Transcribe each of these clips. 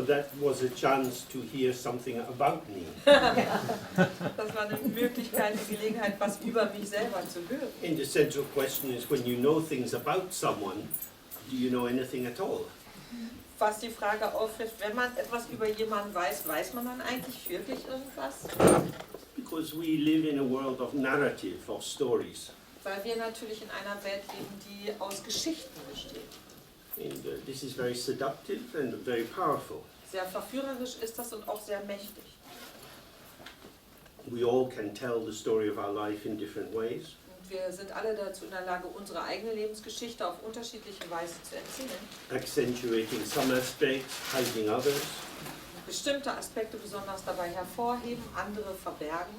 So that was a chance to hear something about me. Das war eine Möglichkeit, eine Gelegenheit, was über mich selber zu hören. And the central question is, when you know things about someone, do you know anything at all? Was die Frage aufwirft, wenn man etwas über jemanden weiß, weiß man dann eigentlich wirklich irgendwas? Because we live in a world of narrative, of stories. Weil wir natürlich in einer Welt leben, die aus Geschichten besteht. And this is very seductive and very powerful. Sehr verführerisch ist das und auch sehr mächtig. We all can tell the story of our life in different ways. Und wir sind alle dazu in der Lage, unsere eigene Lebensgeschichte auf unterschiedliche Weise zu erzählen. Accentuating some aspects, hiding others. Bestimmte Aspekte besonders dabei hervorheben, andere verbergen.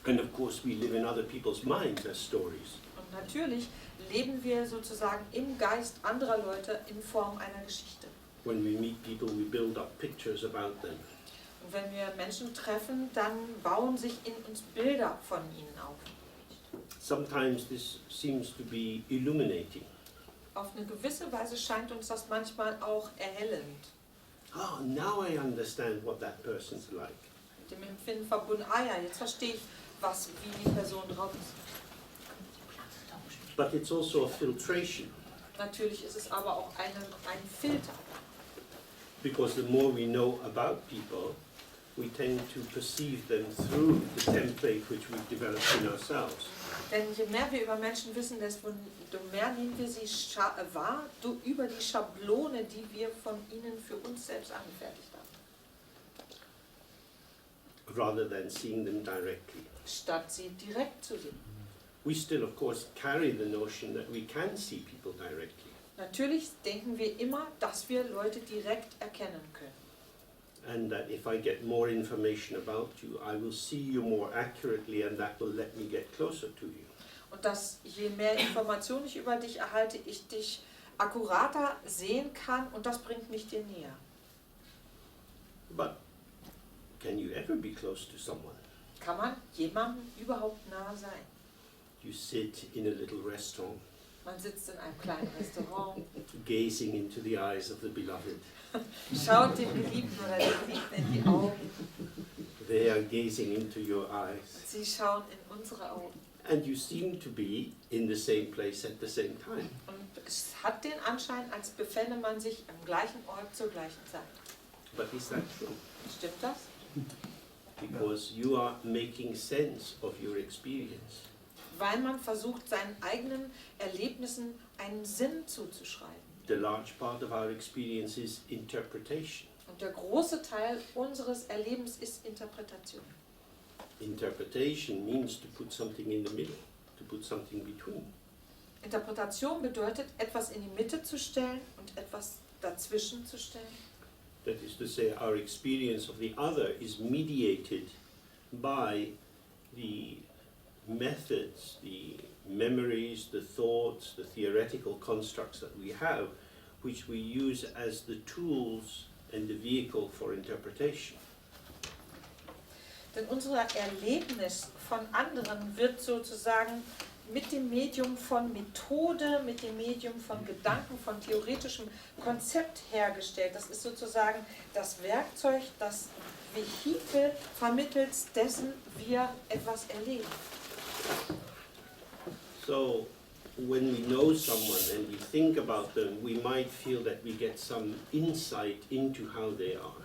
And of course we live in other people's minds as stories. Und natürlich leben wir sozusagen im Geist anderer Leute in Form einer Geschichte. When we meet people, we build up pictures about them. Und wenn wir Menschen treffen, dann bauen sich in uns Bilder von ihnen auf. Sometimes this seems to be illuminating. Auf eine gewisse Weise scheint uns das manchmal auch erhellend. Oh, now I understand what that person's like. Mit dem Empfinden verbunden, ja, jetzt verstehe ich, wie die Person drauf ist. But it's also a filtration. Natürlich ist es aber auch ein Filter. Because the more we know about people, we tend to perceive them through the template which we've developed in ourselves. Denn je mehr wir über Menschen wissen, desto mehr nehmen wir sie wahr über die Schablone, die wir von ihnen für uns selbst angefertigt haben. Rather than seeing them directly. Statt sie direkt zu sehen. We still, of course, carry the notion that we can see people directly. Natürlich denken wir immer, dass wir Leute direkt erkennen können. And that if I get more information about you, I will see you more accurately and that will let me get closer to you. Und dass je mehr Informationen ich über dich erhalte, ich dich akkurater sehen kann und das bringt mich dir näher. But can you ever be close to someone? Kann man jemandem überhaupt nahe sein? You sit in a little restaurant, Man sitzt in einem kleinen Restaurant, gazing into the eyes of the beloved. schaut dem Geliebten oder der Geliebten in die Augen. They are gazing into your eyes. Sie schauen in unsere Augen. And you seem to be in the same place at the same time. Und es hat den Anschein, als befände man sich am gleichen Ort zur gleichen Zeit. But is that true? Stimmt das? Because you are making sense of your experience. Weil man versucht, seinen eigenen Erlebnissen einen Sinn zuzuschreiben. The large part of our experience is interpretation. Und der große Teil unseres Erlebens ist Interpretation. Interpretation means to put something in the middle, to put something between. Interpretation bedeutet, etwas in die Mitte zu stellen und etwas dazwischen zu stellen. That is to say, our experience of the other is mediated by the methods, the memories, the thoughts, the theoretical constructs that we have, which we use as the tools and the vehicle for interpretation. Denn unser Erlebnis von anderen wird sozusagen mit dem Medium von Methode, mit dem Medium von Gedanken, von theoretischem Konzept hergestellt. Das ist sozusagen das Werkzeug, das Vehikel vermittels dessen wir etwas erleben. So, when we know someone and we think about them, we might feel that we get some insight into how they are.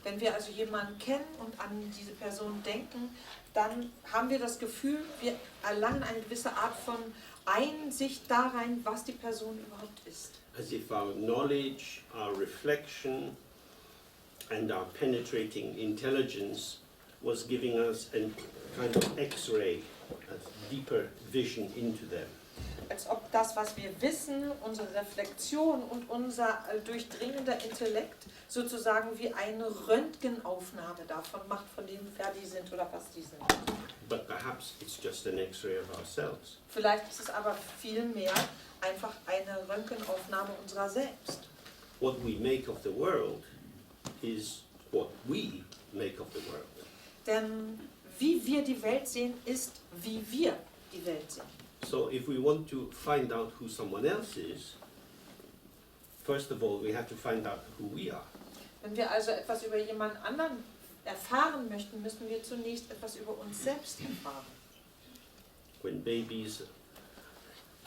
Wenn wir also jemanden kennen und an diese Person denken, dann haben wir das Gefühl, wir erlangen eine gewisse Art von Einsicht darein, was die Person überhaupt ist. As if our knowledge, our reflection, and our penetrating intelligence was giving us a kind of X-ray, a deeper vision into them. Als ob das, was wir wissen, unsere Reflexion und unser durchdringender Intellekt sozusagen wie eine Röntgenaufnahme davon macht, von dem wer die sind oder was die sind. But perhaps it's just an X-ray of ourselves. Vielleicht ist es aber vielmehr einfach eine Röntgenaufnahme unserer selbst. What we make of the world is what we make of the world. Denn wie wir die Welt sehen, ist, wie wir die Welt sehen. So if we want to find out who someone else is, first of all we have to find out who we are. Wenn wir also etwas über jemand anderen erfahren möchten, müssen wir zunächst etwas über uns selbst erfahren. When babies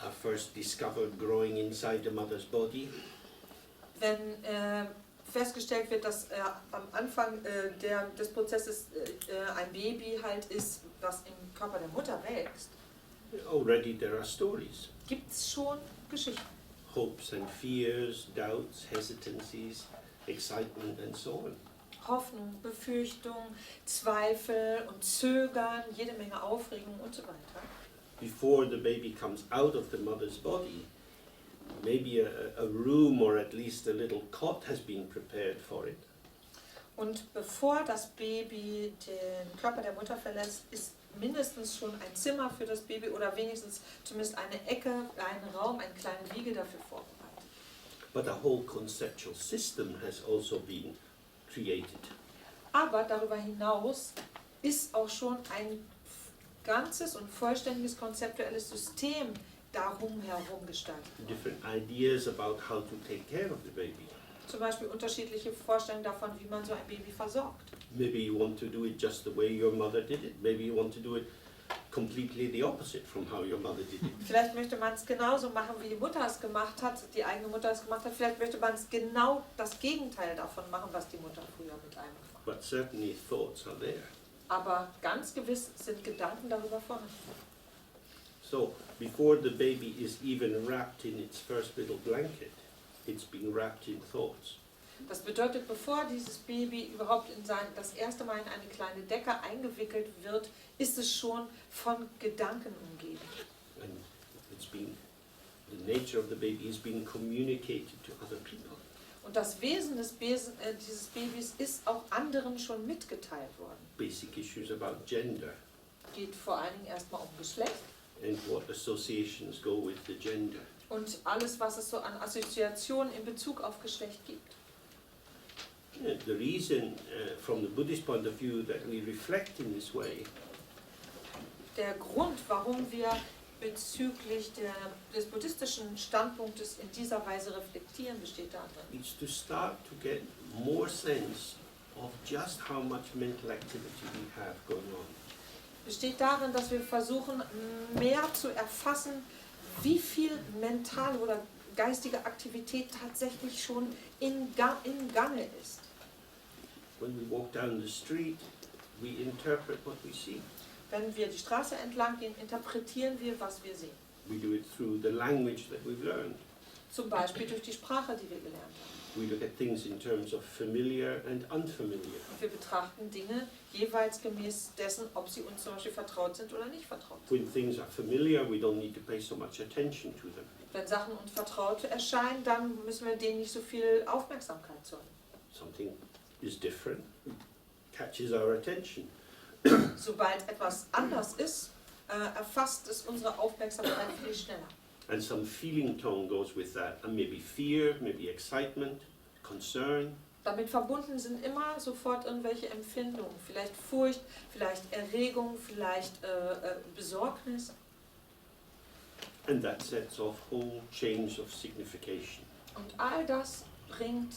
are first discovered growing inside the mother's body, Wenn festgestellt wird, dass am Anfang des Prozesses ein Baby halt ist, was im Körper der Mutter wächst, already there are stories. gibt es schon Geschichten. Hopes and fears, doubts, hesitancies, excitement and so on. Hoffnung, Befürchtung, Zweifel und Zögern, jede Menge Aufregung und so weiter. Before the baby comes out of the mother's body, maybe a room or at least a little cot has been prepared for it. Und bevor das Baby den Körper der Mutter verlässt, ist mindestens schon ein Zimmer für das Baby oder wenigstens zumindest eine Ecke, einen Raum, eine kleine Wiege dafür vorbereitet. But a whole conceptual system has also been created. Aber darüber hinaus ist auch schon ein ganzes und vollständiges konzeptuelles System darum herum gestaltet. Different ideas about how to take care of the baby. Zum Beispiel unterschiedliche Vorstellungen davon, wie man so ein Baby versorgt. Maybe you want to do it just the way your mother did it. Maybe you want to do it completely the opposite from how your mother did it. Vielleicht möchte man es genauso machen, wie die Mutter es gemacht hat, die eigene Mutter es gemacht hat. Vielleicht möchte man es genau das Gegenteil davon machen, was die Mutter früher mit einem gemacht hat. But certainly thoughts are there. Aber ganz gewiss sind Gedanken darüber vorhanden. So before the baby is even wrapped in its first little blanket, it's being wrapped in thoughts. Das bedeutet, bevor dieses Baby überhaupt das erste Mal in eine kleine Decke eingewickelt wird, ist es schon von Gedanken umgeben. And the nature of the baby is being communicated to other people. Und das Wesen dieses Babys ist auch anderen schon mitgeteilt worden. Basic issues about gender Geht vor allen Dingen erstmal um Geschlecht and what associations go with the gender. und alles, was es so an Assoziationen in Bezug auf Geschlecht gibt. The reason, from the Buddhist point of view, that we reflect in this way Der Grund, warum wir bezüglich des buddhistischen Standpunktes in dieser Weise reflektieren, besteht darin, is to start to get more sense of just how much mental activity we have going on. besteht darin, dass wir versuchen, mehr zu erfassen, wie viel mentale oder geistige Aktivität tatsächlich schon im Gange ist. When we walk down the street, we interpret what we see. Wenn wir die Straße entlang gehen, interpretieren wir, was wir sehen. We do it through the language that we've learned. Zum Beispiel durch die Sprache, die wir gelernt haben. We look at things in terms of familiar and unfamiliar. Und wir betrachten Dinge jeweils gemäß dessen, ob sie uns zum Beispiel vertraut sind oder nicht vertraut sind. When things are familiar, we don't need to pay so much attention to them. Wenn Sachen uns vertraut erscheinen, dann müssen wir denen nicht so viel Aufmerksamkeit zollen. Something is different, catches our attention. Sobald etwas anders ist, erfasst es unsere Aufmerksamkeit viel schneller. And some feeling tone goes with that, and maybe fear, maybe excitement, concern. Damit verbunden sind immer sofort irgendwelche Empfindungen, vielleicht Furcht, vielleicht Erregung, vielleicht Besorgnis. And that sets off whole chains of signification. Und all das bringt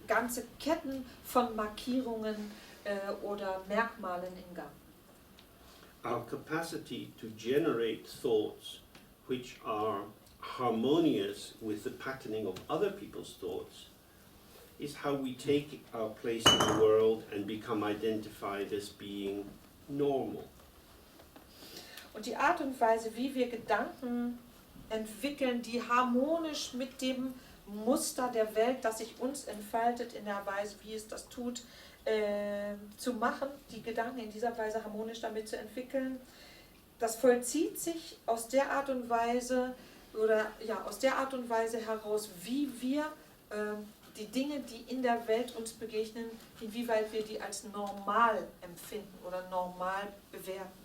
ganze Ketten von Markierungen oder Merkmalen in Gang. Our capacity to generate thoughts which are harmonious with the patterning of other people's thoughts is how we take our place in the world and become identified as being normal. Und die Art und Weise, wie wir Gedanken entwickeln, die harmonisch mit dem Muster der Welt, das sich uns entfaltet, in der Weise, wie es das tut, zu machen, die Gedanken in dieser Weise harmonisch damit zu entwickeln, das vollzieht sich aus der Art und Weise heraus, wie wir die Dinge, die in der Welt uns begegnen, inwieweit wir die als normal empfinden oder normal bewerten.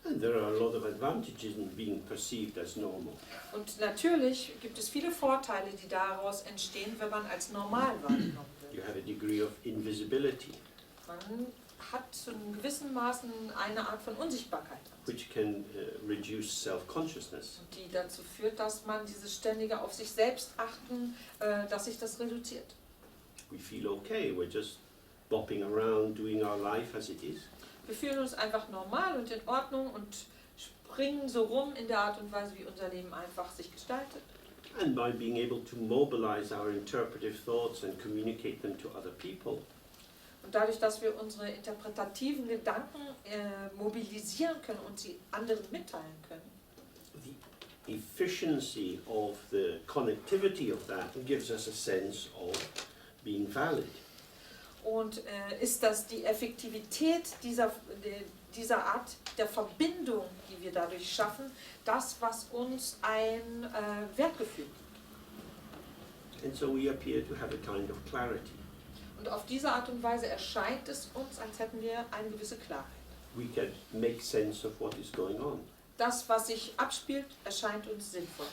And there are a lot of advantages in being perceived as normal. Und natürlich gibt es viele Vorteile, die daraus entstehen, wenn man als normal wahrgenommen wird. You have a degree of invisibility, Man hat zu einem gewissen Maßen eine Art von Unsichtbarkeit, which can reduce self-consciousness. die dazu führt, dass man dieses ständige auf sich selbst achten, dass sich das reduziert. We feel okay, we're just bopping around, doing our life as it is. Wir fühlen uns einfach normal und in Ordnung und springen so rum in der Art und Weise, wie unser Leben einfach sich gestaltet. And by being able to mobilize our interpretive thoughts and communicate them to other people, Und dadurch, dass wir unsere interpretativen Gedanken mobilisieren können und sie anderen mitteilen können, the efficiency of the connectivity of that gives us a sense of being valid. und ist das die Effektivität dieser Art der Verbindung, die wir dadurch schaffen, das, was uns ein Wertgefühl gibt. And so we appear to have a kind of clarity. Und auf diese Art und Weise erscheint es uns, als hätten wir eine gewisse Klarheit. We can make sense of what is going on. Das, was sich abspielt, erscheint uns sinnvoll.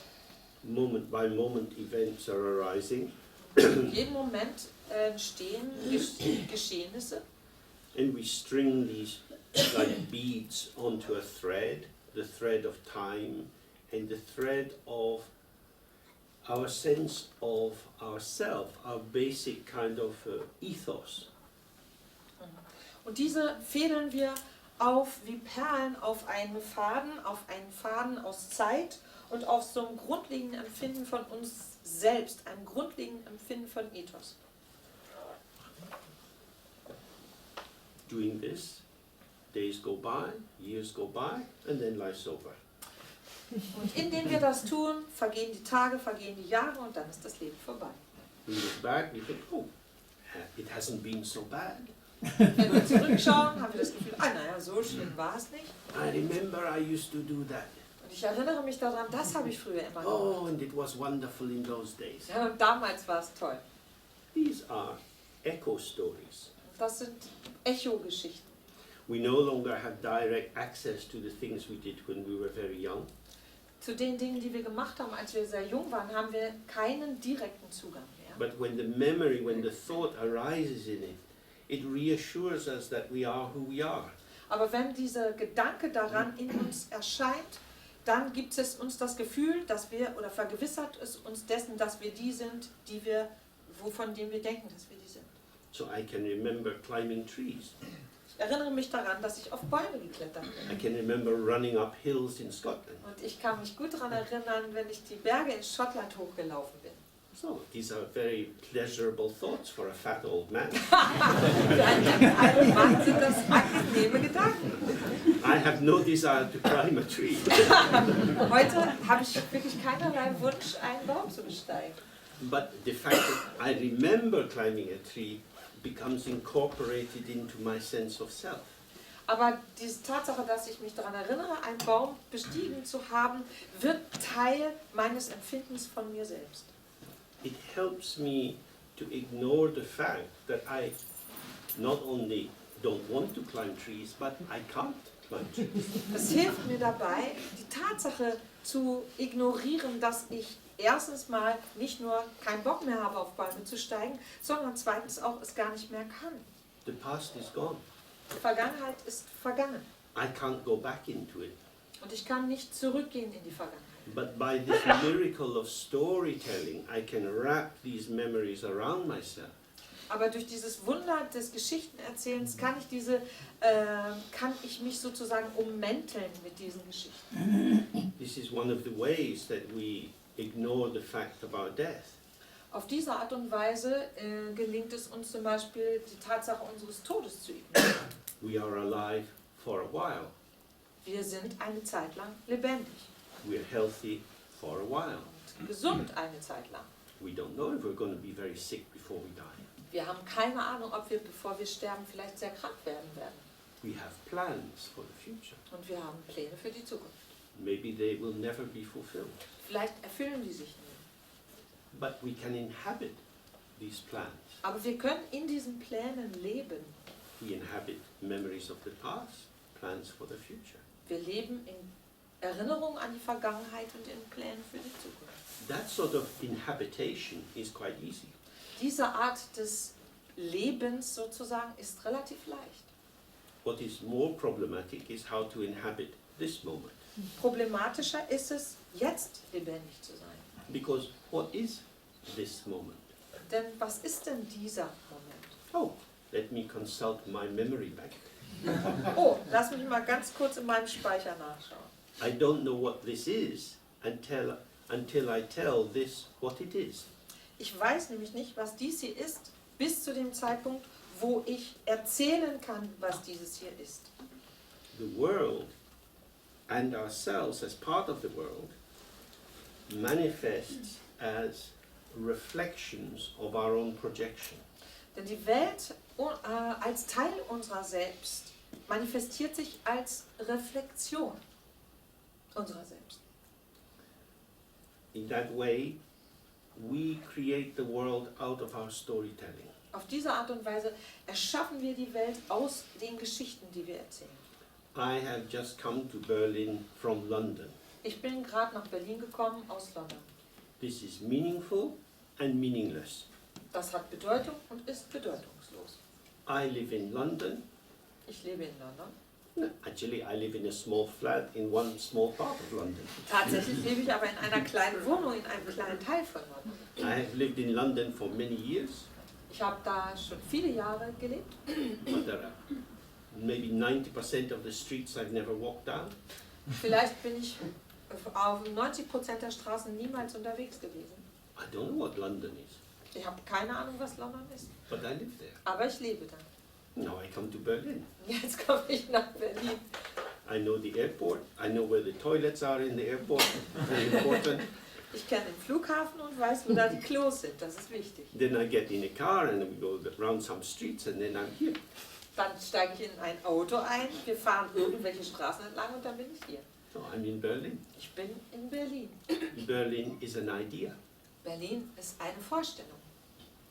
Moment by moment events are arising, In jedem Moment entstehen Geschehnisse and we string these like beads onto a thread, the thread of time and the thread of our sense of ourself, our basic kind of ethos. und diese fädeln wir auf wie Perlen auf einen Faden aus Zeit und auf so einem grundlegenden Empfinden von uns selbst, einem grundlegenden Empfinden von Ethos. Doing this, days go by, years go by, and then life's over. Und indem wir das tun, vergehen die Tage, vergehen die Jahre und dann ist das Leben vorbei. We look back, we think, oh, it hasn't been so bad. Wenn wir zurückschauen, haben wir das Gefühl, naja, so schlimm war es nicht. I remember I used to do that. Und ich erinnere mich daran, das habe ich früher immer gemacht. Oh, and it was wonderful in those days. Ja, und damals war es toll. These are echo stories. Das sind Echo-Geschichten. We no longer have direct access to the things we did when we were very young. Zu den Dingen, die wir gemacht haben, als wir sehr jung waren, haben wir keinen direkten Zugang mehr. But when the memory, when the thought arises in it, it reassures us that we are who we are. Aber wenn dieser Gedanke daran in uns erscheint, dann gibt es uns das Gefühl, dass wir, oder vergewissert es uns dessen, dass wir die sind, von denen wir denken, dass wir die sind. So I can remember climbing trees. Ich erinnere mich daran, dass ich auf Bäume geklettert bin. I can remember running up hills in Scotland. Und ich kann mich gut daran erinnern, wenn ich die Berge in Schottland hochgelaufen bin. So these are very pleasurable thoughts for a fat old man. Für einen alten Mann sind das angenehme Gedanken. I have no desire to climb a tree. Heute habe ich wirklich keinerlei Wunsch, einen Baum zu besteigen. But the fact that I remember climbing a tree becomes incorporated into my sense of self. Aber diese Tatsache, dass ich mich daran erinnere, einen Baum bestiegen zu haben, wird Teil meines Empfindens von mir selbst. It helps me to ignore the fact that I not only don't want to climb trees, but I can't climb trees. Es hilft mir dabei, die Tatsache zu ignorieren, dass ich erstens mal nicht nur keinen Bock mehr habe, auf Bäume zu steigen, sondern zweitens auch es gar nicht mehr kann. The past is gone. Die Vergangenheit ist vergangen I can't go back into it. und ich kann nicht zurückgehen in die Vergangenheit. But by this miracle of storytelling, I can wrap these memories around myself. Aber durch dieses Wunder des Geschichtenerzählens kann ich mich sozusagen ummänteln mit diesen Geschichten. This is one of the ways that we ignore the fact about death. Auf diese Art und Weise gelingt es uns zum Beispiel, die Tatsache unseres Todes zu ignorieren. We are alive for a while. Wir sind eine Zeit lang lebendig We're healthy for a while. und gesund eine Zeit lang. We don't know if we're going to be very sick before we die. Wir haben keine Ahnung, ob wir, bevor wir sterben, vielleicht sehr krank werden. We have plans for the future. Und wir haben Pläne für die Zukunft. Maybe they will never be fulfilled. Vielleicht erfüllen die sich nie. But we can inhabit these plans. Aber wir können in diesen Plänen leben. We inhabit memories of the past, plans for the future. Wir leben in Erinnerung an die Vergangenheit und in Plänen für die Zukunft. That sort of inhabitation is quite easy. Diese Art des Lebens sozusagen ist relativ leicht. What is more problematic is how to inhabit this moment. Problematischer ist es, jetzt lebendig zu sein. Because what is this moment? Denn was ist denn dieser Moment? Oh, let me consult my memory bank. Oh, lass mich mal ganz kurz in meinem Speicher nachschauen. I don't know what this is until I tell this what it is. Ich weiß nämlich nicht, was dies hier ist, bis zu dem Zeitpunkt, wo ich erzählen kann, was dieses hier ist. The world and ourselves as part of the world manifests as reflections of our own projection. Denn die Welt als Teil unserer selbst manifestiert sich als Reflexion unserer selbst. In that way, we create the world out of our storytelling. Auf diese Art und Weise erschaffen wir die Welt aus den Geschichten, die wir erzählen. I have just come to Berlin from London. Ich bin gerade nach Berlin gekommen aus London. This is meaningful and meaningless. Das hat Bedeutung und ist bedeutungslos. I live in London. Ich lebe in London. No, actually, I live in a small flat in one small part of London. Tatsächlich lebe ich aber in einer kleinen Wohnung, in einem kleinen Teil von London. I have lived in London for many years, Ich habe da schon viele Jahre gelebt. but there are maybe 90% of the streets I've never walked down. Vielleicht bin ich auf 90% der Straßen niemals unterwegs gewesen. I don't know what London is, Ich habe keine Ahnung, was London ist. but I live there. Aber ich lebe da. Now I come to Berlin. Jetzt komme ich nach Berlin. I know the airport. I know where the toilets are in the airport. Very important. Ich kenne den Flughafen und weiß, wo da die Klos sind. Das ist wichtig. Then I get in a car and we go around some streets and then I'm here. Dann steige ich in ein Auto ein, wir fahren irgendwelche Straßen entlang und dann bin ich hier. So I'm in Berlin. Ich bin in Berlin. Berlin is an idea. Berlin ist eine Vorstellung.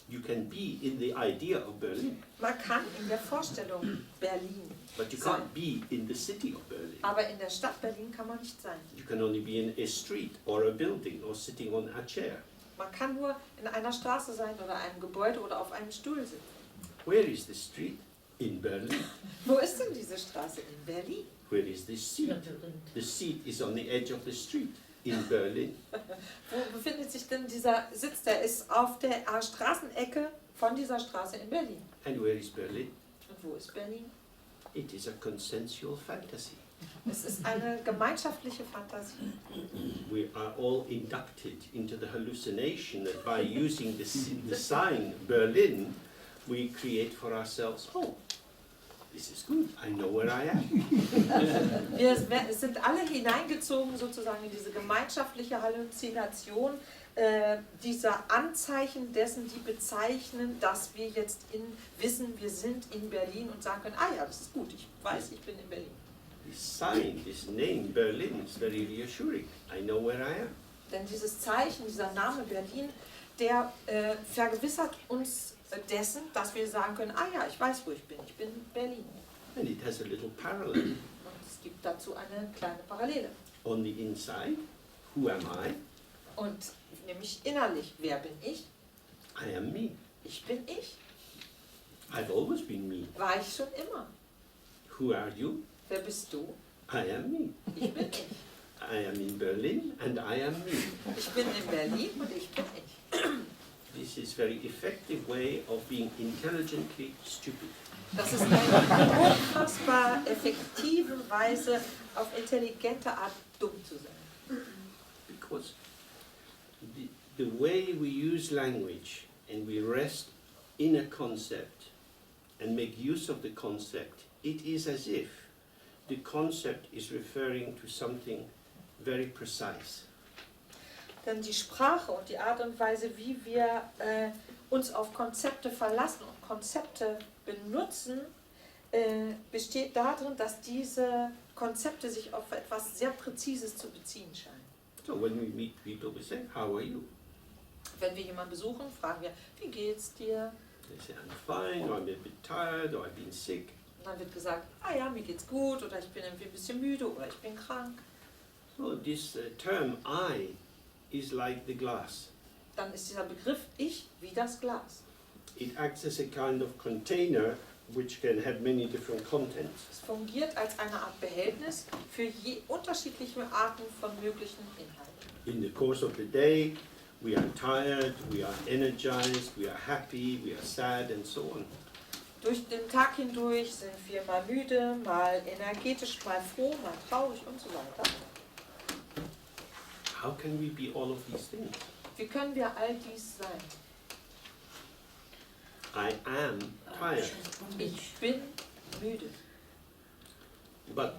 You can be in the idea of Berlin, Man kann in der Vorstellung Berlin but you sein. can't be in the city of Berlin. Aber in der Stadt Berlin kann man nicht sein. You can only be in a street or a building or sitting on a chair. Man kann nur in einer Straße sein oder einem Gebäude oder auf einem Stuhl sitzen. Where is the street? In Berlin. Wo ist denn diese Straße? In Berlin. Where is the seat? The seat is on the edge of the street. In Berlin. Wo befindet sich denn dieser Sitz? Der ist auf der Straßenecke von dieser Straße in Berlin. And where is Berlin? Und wo ist Berlin? It is a consensual fantasy. Es ist eine gemeinschaftliche Fantasie. We are all inducted into the hallucination that by using the sign Berlin, we create for ourselves, oh, this is good, I know where I am. Wir sind alle hineingezogen sozusagen in diese gemeinschaftliche Halluzination dieser Anzeichen dessen, die bezeichnen, dass wir jetzt wissen, wir sind in Berlin und sagen können, ah ja, das ist gut, ich weiß, ich bin in Berlin. This sign, this name Berlin is very reassuring. I know where I am. Denn dieses Zeichen, dieser Name Berlin, der vergewissert uns dessen, dass wir sagen können, ah ja, ich weiß, wo ich bin in Berlin. And it has a little parallel. Und es gibt dazu eine kleine Parallele. On the inside, who am I? Und nämlich innerlich, wer bin ich? I am me. Ich bin ich. I've always been me. War ich schon immer. Who are you? Wer bist du? I am me. Ich bin ich. I am in Berlin and I am me. Ich bin in Berlin und ich bin ich. This is a very effective way of being intelligently stupid. Das ist eine unfassbar effektive Weise, auf intelligente Art dumm zu sein. Because the way we use language and we rest in a concept and make use of the concept, it is as if the concept is referring to something very precise. Denn die Sprache und die Art und Weise, wie wir uns auf Konzepte verlassen und Konzepte benutzen, besteht darin, dass diese Konzepte sich auf etwas sehr Präzises zu beziehen scheinen. So when we meet people, we say, how are you? Wenn wir jemanden besuchen, fragen wir, wie geht's dir? They say, I'm fine, or I'm a bit tired, or I've been sick. Und dann wird gesagt, ah ja, mir geht's gut, oder ich bin irgendwie ein bisschen müde, oder ich bin krank. So this term I is like the glass. Dann ist dieser Begriff Ich wie das Glas. It acts as a kind of container which can have many different contents. Es fungiert als eine Art Behältnis für unterschiedliche Arten von möglichen Inhalten. In the course of the day, We are tired, we are energized, we are happy, we are sad, and so on. Durch den Tag hindurch sind wir mal müde, mal energetisch, mal froh, mal traurig und so weiter. How can we be all of these things? Wie können wir all dies sein? I am tired, Ich bin müde. but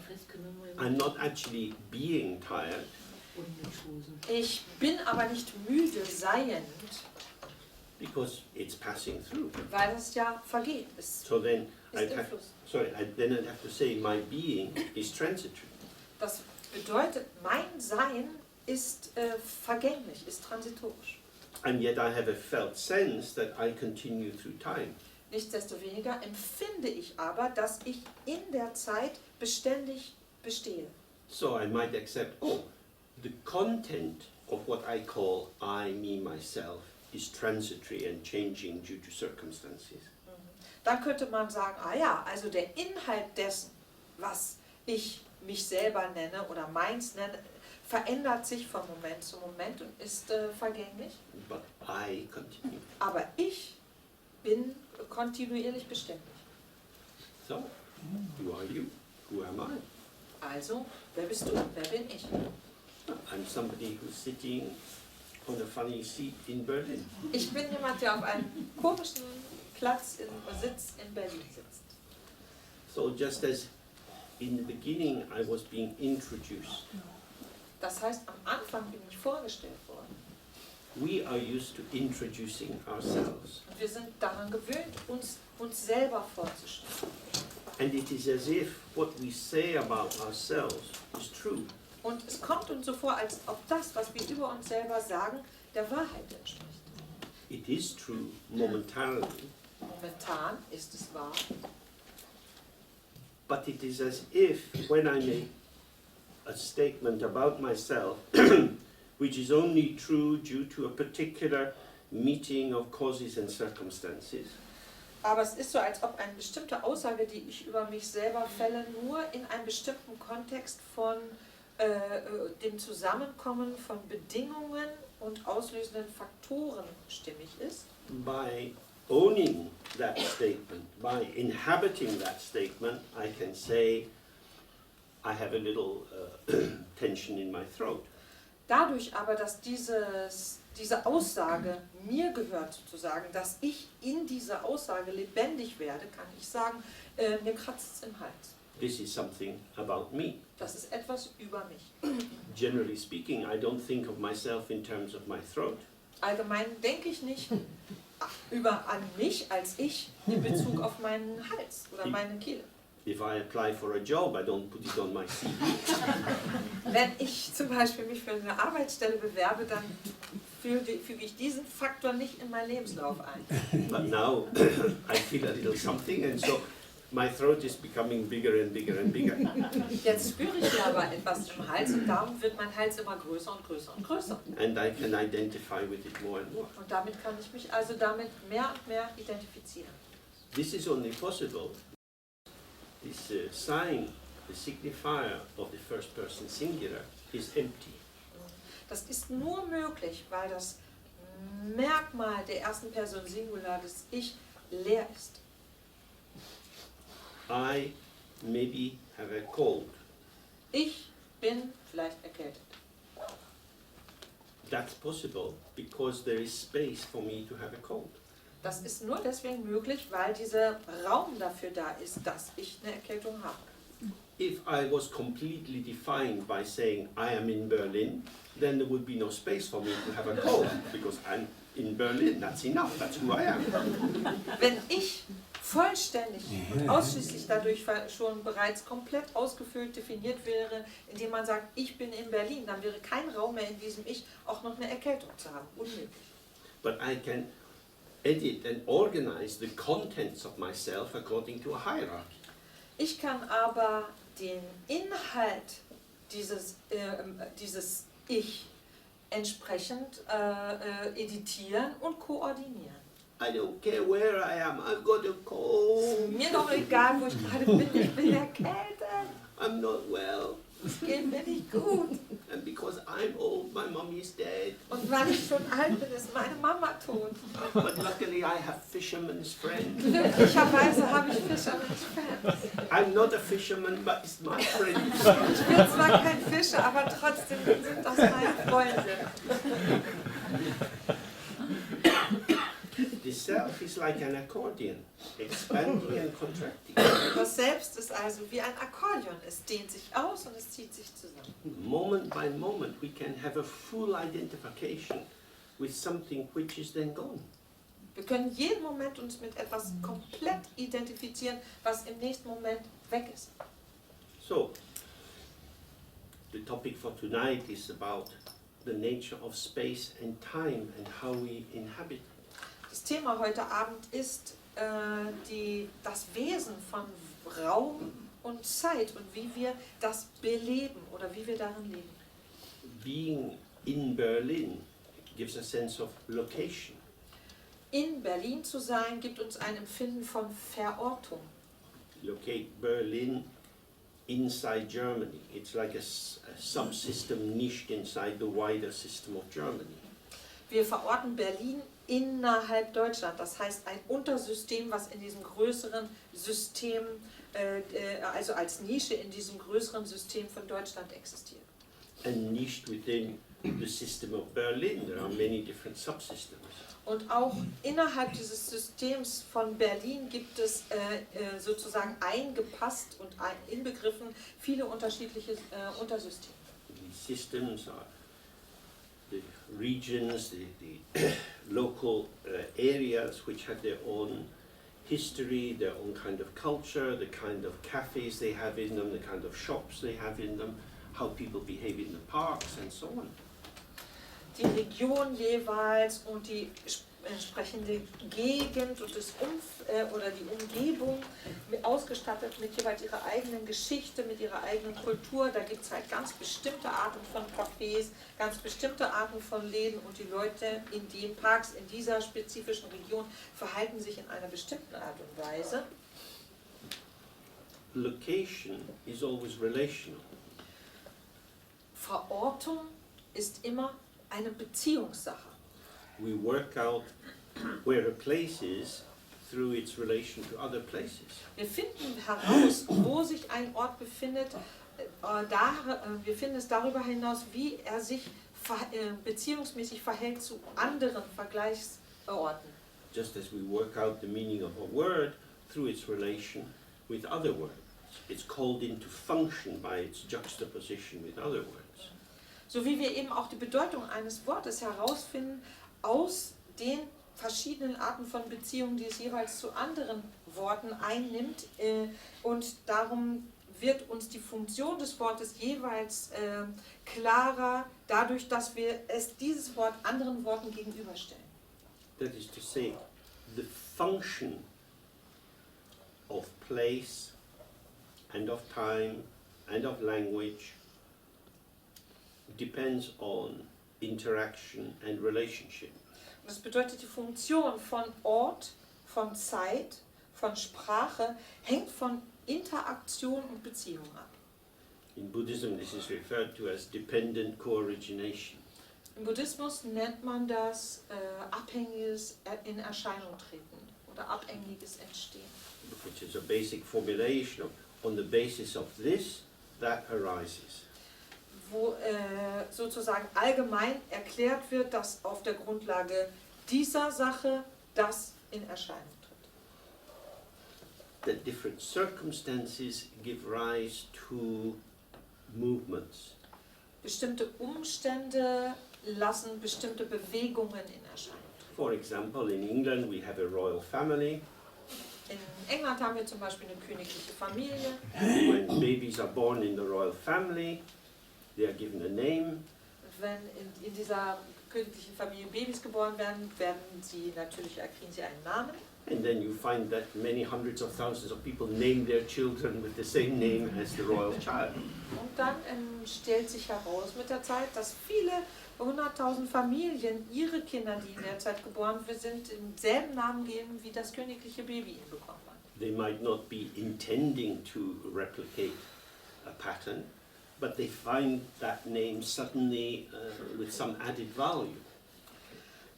I'm not actually being tired. Ich bin aber nicht müde seiend, Because it's passing through. weil es ja vergeht. Es So then ist I'd im have, Fluss. I'd have to say my being is transitory. Das bedeutet, mein Sein ist vergänglich, ist transitorisch. And yet I have a felt sense that I continue through time. Nichtsdestoweniger empfinde ich aber, dass ich in der Zeit beständig bestehe. So I might accept, oh, the content of what I call I, me, myself is transitory and changing due to circumstances. Dann könnte man sagen, ah ja, also der Inhalt dessen, was ich mich selber nenne oder meins nenne, verändert sich von Moment zu Moment und ist vergänglich. But I continue. Aber ich bin kontinuierlich beständig. So, who are you? Who am I? Also, wer bist du? Wer bin ich? I'm somebody who's sitting on a funny seat in Berlin. Ich bin jemand, der auf einem komischen Sitz in Berlin sitzt. So just as in the beginning I was being introduced, Das heißt, am Anfang bin ich vorgestellt worden. we are used to introducing ourselves. Und wir sind daran gewöhnt, uns selber vorzustellen. And it is as if what we say about ourselves is true. Und es kommt uns so vor, als ob das, was wir über uns selber sagen, der Wahrheit entspricht. It is true momentarily, Momentan ist es wahr, but it is as if when I make a statement about myself, which is only true due to a particular meeting of causes and circumstances, aber es ist so, als ob eine bestimmte Aussage, die ich über mich selber fälle, nur in einem bestimmten Kontext von dem Zusammenkommen von Bedingungen und auslösenden Faktoren stimmig ist. by owning that statement, by inhabiting that statement, I can say I have a little tension in my throat. Dadurch aber, dass diese Aussage mir gehört sozusagen, dass ich in dieser Aussage lebendig werde, kann ich sagen, mir kratzt es im Hals. This is something about me. Das ist etwas über mich. Generally speaking, I don't think of myself in terms of my throat. Allgemein denke ich nicht an mich als ich in Bezug auf meinen Hals oder meine Kehle. If I apply for a job, I don't put it on my CV. Wenn ich zum Beispiel mich für eine Arbeitsstelle bewerbe, dann füge ich diesen Faktor nicht in meinen Lebenslauf ein. But now I feel a little something, and so my throat is becoming bigger and bigger and bigger. Jetzt spüre ich aber etwas im Hals und darum wird mein Hals immer größer und größer und größer. And I can identify with it more and more. Und damit kann ich mich also damit mehr und mehr identifizieren. This is only possible. This sign, the signifier of the first person singular, is empty. Das ist nur möglich, weil das Merkmal der ersten Person Singular, das Ich, leer ist. I maybe have a cold. Ich bin vielleicht erkältet. That's possible because there is space for me to have a cold. Das ist nur deswegen möglich, weil dieser Raum dafür da ist, dass ich eine Erkältung habe. If I was completely defined by saying I am in Berlin, then there would be no space for me to have a cold because I'm in Berlin. That's enough. That's who I am. Wenn ich vollständig und ausschließlich dadurch schon bereits komplett ausgefüllt definiert wäre, indem man sagt, ich bin in Berlin, dann wäre kein Raum mehr in diesem Ich, auch noch eine Erkältung zu haben. Unmöglich. But I can edit and organize the contents of myself according to a hierarchy. Ich kann aber den Inhalt dieses Ich entsprechend editieren und koordinieren. I don't care where I am. I've got a cold. Mir doch egal, wo ich gerade bin, ich bin erkältet. I'm not well. Es geht mir nicht gut. And because I'm old, my mommy is dead. Und weil ich schon alt bin, ist meine Mama tot. But luckily I have fisherman's friends. Glücklicherweise habe ich Fisherman's Friends. I'm not a fisherman, but it's my friend. Ich bin zwar kein Fischer, aber trotzdem sind das meine Freunde. The self is like an accordion, expanding and contracting. Das Selbst ist also wie ein Akkordeon. Es dehnt sich aus und es zieht sich zusammen. Moment by moment, we can have a full identification with something which is then gone. Wir können jeden Moment uns mit etwas komplett identifizieren, was im nächsten Moment weg ist. So, the topic for tonight is about the nature of space and time and how we inhabit. Das Thema heute Abend ist das Wesen von Raum und Zeit und wie wir das beleben oder wie wir darin leben. Being in Berlin gives a sense of location. In Berlin zu sein, gibt uns ein Empfinden von Verortung. Locate Berlin inside Germany. It's like a subsystem niched inside the wider system of Germany. Wir verorten Berlin innerhalb Deutschland. Das heißt ein Untersystem, was in diesem größeren System, also als Nische in diesem größeren System von Deutschland existiert. And niched within the system of Berlin, there are many different subsystems. Und auch innerhalb dieses Systems von Berlin gibt es sozusagen eingepasst und inbegriffen viele unterschiedliche Untersysteme. These systems are the regions, the local areas which have their own history, their own kind of culture, the kind of cafes they have in them, the kind of shops they have in them, how people behave in the parks and so on. Die Region jeweils und die entsprechende Gegend und oder die Umgebung ausgestattet mit jeweils ihrer eigenen Geschichte, mit ihrer eigenen Kultur. Da gibt es halt ganz bestimmte Arten von Cafés, ganz bestimmte Arten von Läden und die Leute in den Parks in dieser spezifischen Region verhalten sich in einer bestimmten Art und Weise. Location is always relational. Verortung ist immer eine Beziehungssache. We work out where a place is through its relation to other places. Wir finden heraus, wo sich ein Ort befindet. Wir finden es darüber hinaus, wie er sich beziehungsmäßig verhält zu anderen Vergleichsorten. Just as we work out the meaning of a word through its relation with other words. It's called into function by its juxtaposition with other words. So wie wir eben auch die Bedeutung eines Wortes herausfinden aus den verschiedenen Arten von Beziehungen, die es jeweils zu anderen Worten einnimmt. Und darum wird uns die Funktion des Wortes jeweils klarer, dadurch, dass wir dieses Wort anderen Worten gegenüberstellen. That is to say, the function of place and of time and of language depends on interaction and relationship. Das bedeutet, die Funktion von Ort, von Zeit, von Sprache hängt von Interaktion und Beziehung ab. In Buddhism, this is referred to as dependent co-origination. Im Buddhismus nennt man das abhängiges in Erscheinung treten oder abhängiges Entstehen. Which is a basic formulation of, on the basis of this, that arises. Wo sozusagen allgemein erklärt wird, dass auf der Grundlage dieser Sache das in Erscheinung tritt. That different circumstances give rise to movements. Bestimmte Umstände lassen bestimmte Bewegungen in Erscheinung treten. For example, in England we have a royal family. In England haben wir zum Beispiel eine königliche Familie. When babies are born in the royal family, they are given a name. Und wenn in dieser königlichen Familie Babys geboren werden, kriegen sie einen Namen. And then you find that many hundreds of thousands of people name their children with the same name as the royal child. Und dann stellt sich heraus mit der Zeit, dass viele 100.000 Familien ihre Kinder, die in der Zeit geboren sind, denselben Namen geben, wie das königliche Baby ihn bekommen hat. They might not be intending to replicate a pattern, but they find that name suddenly with some added value.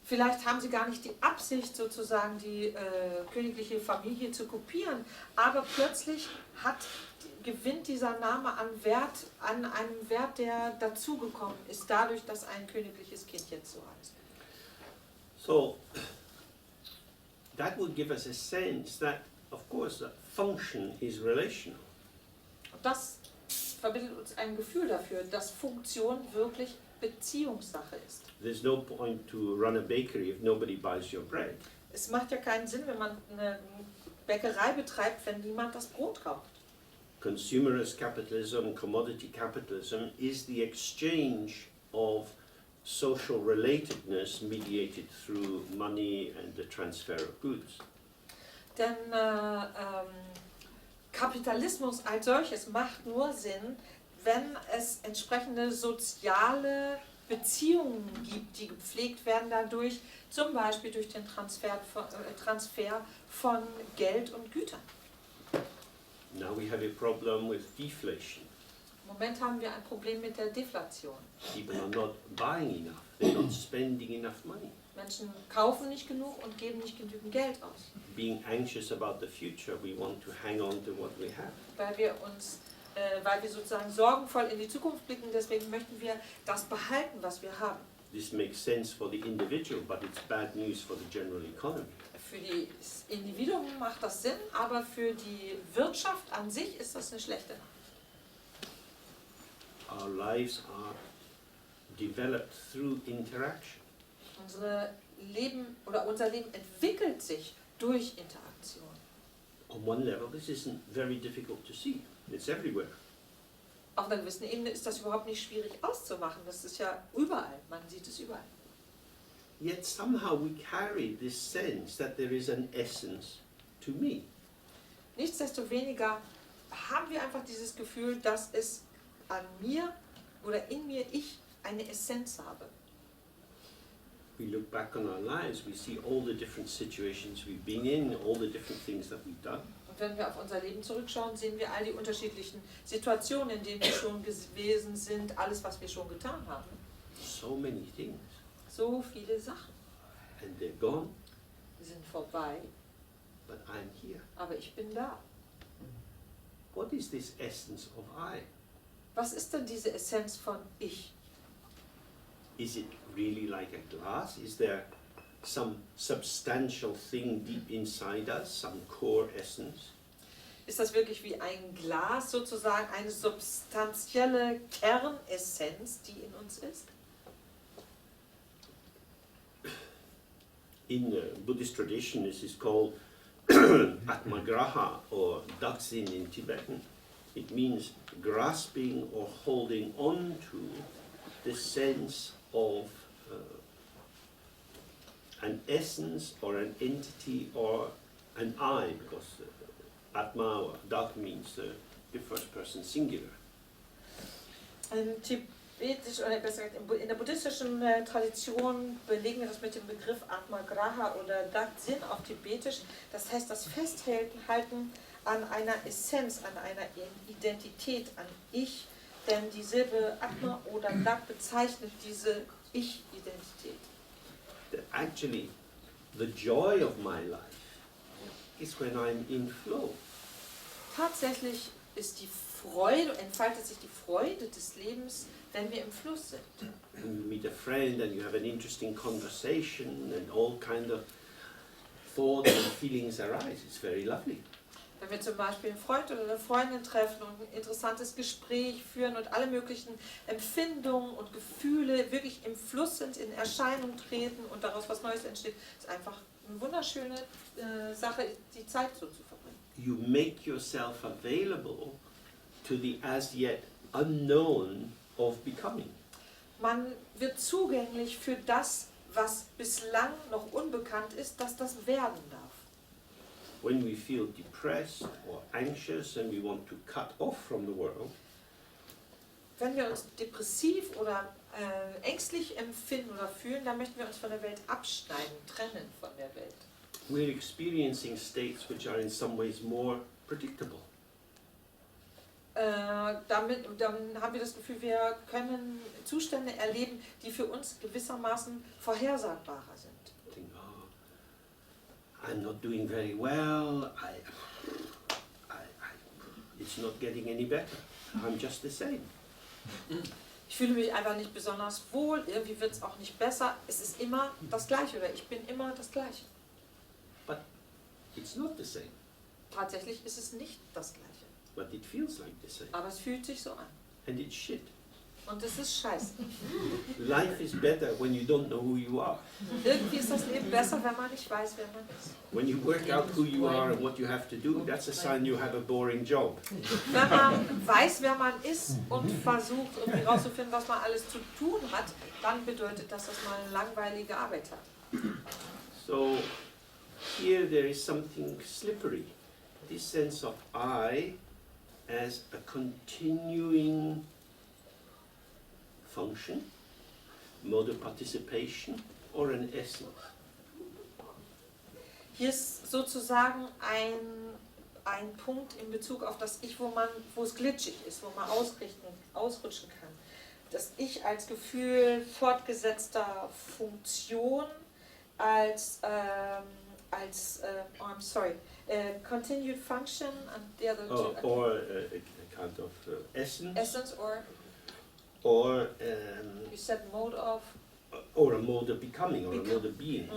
Vielleicht haben sie gar nicht die Absicht, sozusagen die königliche Familie zu kopieren, aber plötzlich gewinnt dieser Name an einem Wert, der dazugekommen ist, dadurch, dass ein königliches Kind jetzt so heißt. So that would give us a sense that, of course, that function is relational. Und das vermittelt uns ein Gefühl dafür, dass Funktion wirklich Beziehungssache ist. There's no point to run a bakery if nobody buys your bread. Es macht ja keinen Sinn, wenn man eine Bäckerei betreibt, wenn niemand das Brot kauft. Consumerist capitalism, commodity capitalism is the exchange of social relatedness mediated through money and the transfer of goods. Denn Kapitalismus als solches macht nur Sinn, wenn es entsprechende soziale Beziehungen gibt, die gepflegt werden dadurch, zum Beispiel durch den Transfer von Geld und Gütern. Now we have a problem with deflation. Im Moment haben wir ein Problem mit der Deflation. People are not buying enough, they're not spending enough money. Menschen kaufen nicht genug und geben nicht genügend Geld aus. Being anxious about the future, we want to hang on to what we have. Weil wir sozusagen sorgenvoll in die Zukunft blicken, deswegen möchten wir das behalten, was wir haben. This makes sense for the individual, but it's bad news for the general economy. Für das Individuum macht das Sinn, aber für die Wirtschaft an sich ist das eine schlechte Nachricht. Our lives are developed through interaction. Unser Leben entwickelt sich durch Interaktion. On one level, this isn't very difficult to see. It's everywhere. Auf einer gewissen Ebene ist das überhaupt nicht schwierig auszumachen. Das ist ja überall. Man sieht es überall. Yet somehow we carry this sense that there is an essence to me. Nichtsdestoweniger haben wir einfach dieses Gefühl, dass es an mir oder in mir ich eine Essenz habe. We look back on our lives, we see all the different situations we've been in, all the different things that we've done. Und wenn wir auf unser Leben zurückschauen, sehen wir all die unterschiedlichen Situationen, in denen wir schon gewesen sind, alles, was wir schon getan haben. So many things. So viele Sachen. And they're gone, Sind vorbei, but I'm here. aber ich bin da. What is this essence of I? Was ist denn diese Essenz von Ich? Is it really like a glass? Is there some substantial thing deep inside us, some core essence? Ist das wirklich wie ein Glas sozusagen, eine substanzielle Kernessenz, die in uns ist? In the Buddhist tradition, this is called Atmagraha or Dzogchen in Tibetan. It means grasping or holding on to the sense of an essence or an entity or an I, because Atma or Dhat means the first person singular. Oder besser gesagt, in der buddhistischen Tradition belegen wir das mit dem Begriff Atmagraha oder Dzogchen auf Tibetisch. Das heißt, das Festhalten an einer Essenz, an einer Identität, an Ich, denn die Silbe Atma oder Dzogchen bezeichnet diese Ich-Identität. Actually, the joy of my life is when I'm in flow. Tatsächlich ist entfaltet sich die Freude des Lebens, wenn wir im Fluss sind. When you meet a friend and you have an interesting conversation and all kind of thoughts and feelings arise, it's very lovely. Wenn wir zum Beispiel einen Freund oder eine Freundin treffen und ein interessantes Gespräch führen und alle möglichen Empfindungen und Gefühle wirklich im Fluss sind, in Erscheinung treten und daraus was Neues entsteht, ist einfach eine wunderschöne Sache, die Zeit so zu verbringen. You make yourself available to the as yet unknown of becoming. Man wird zugänglich für das, was bislang noch unbekannt ist, dass das werden darf. When we feel depressed or anxious and we want to cut off from the world, wenn wir uns depressiv oder ängstlich empfinden oder fühlen, dann möchten wir uns von der Welt abschneiden, trennen von der Welt. we're experiencing states which are in some ways more predictable. Dann haben wir das Gefühl, wir können Zustände erleben, die für uns gewissermaßen vorhersagbarer sind. Think, I'm not doing very well. It's not getting any better. I'm just the same. Ich fühle mich einfach nicht besonders wohl, irgendwie wird es auch nicht besser. Es ist immer das Gleiche oder ich bin immer das Gleiche. But it's not the same. Tatsächlich ist es nicht das Gleiche. But it feels like the same. Aber es fühlt sich so an. And it's shit. Und es ist scheiße. Life is better when you don't know who you are. Irgendwie ist das Leben besser, wenn man nicht weiß, wer man ist. When you work out who you are and what you have to do, that's a sign you have a boring job. Wenn man weiß, wer man ist und versucht, irgendwie herauszufinden, was man alles zu tun hat, dann bedeutet das, dass man eine langweilige Arbeit hat. So here there is something slippery. This sense of I as a continuing function, mode of participation, or an essence. Hier ist sozusagen ein Punkt in Bezug auf das Ich, wo es glitschig ist, wo man ausrutschen kann. Das Ich als Gefühl fortgesetzter Funktion, als continued function and the other two. Or a kind of essence. Essence Or you said mode of. Or a mode of becoming, or a mode of being.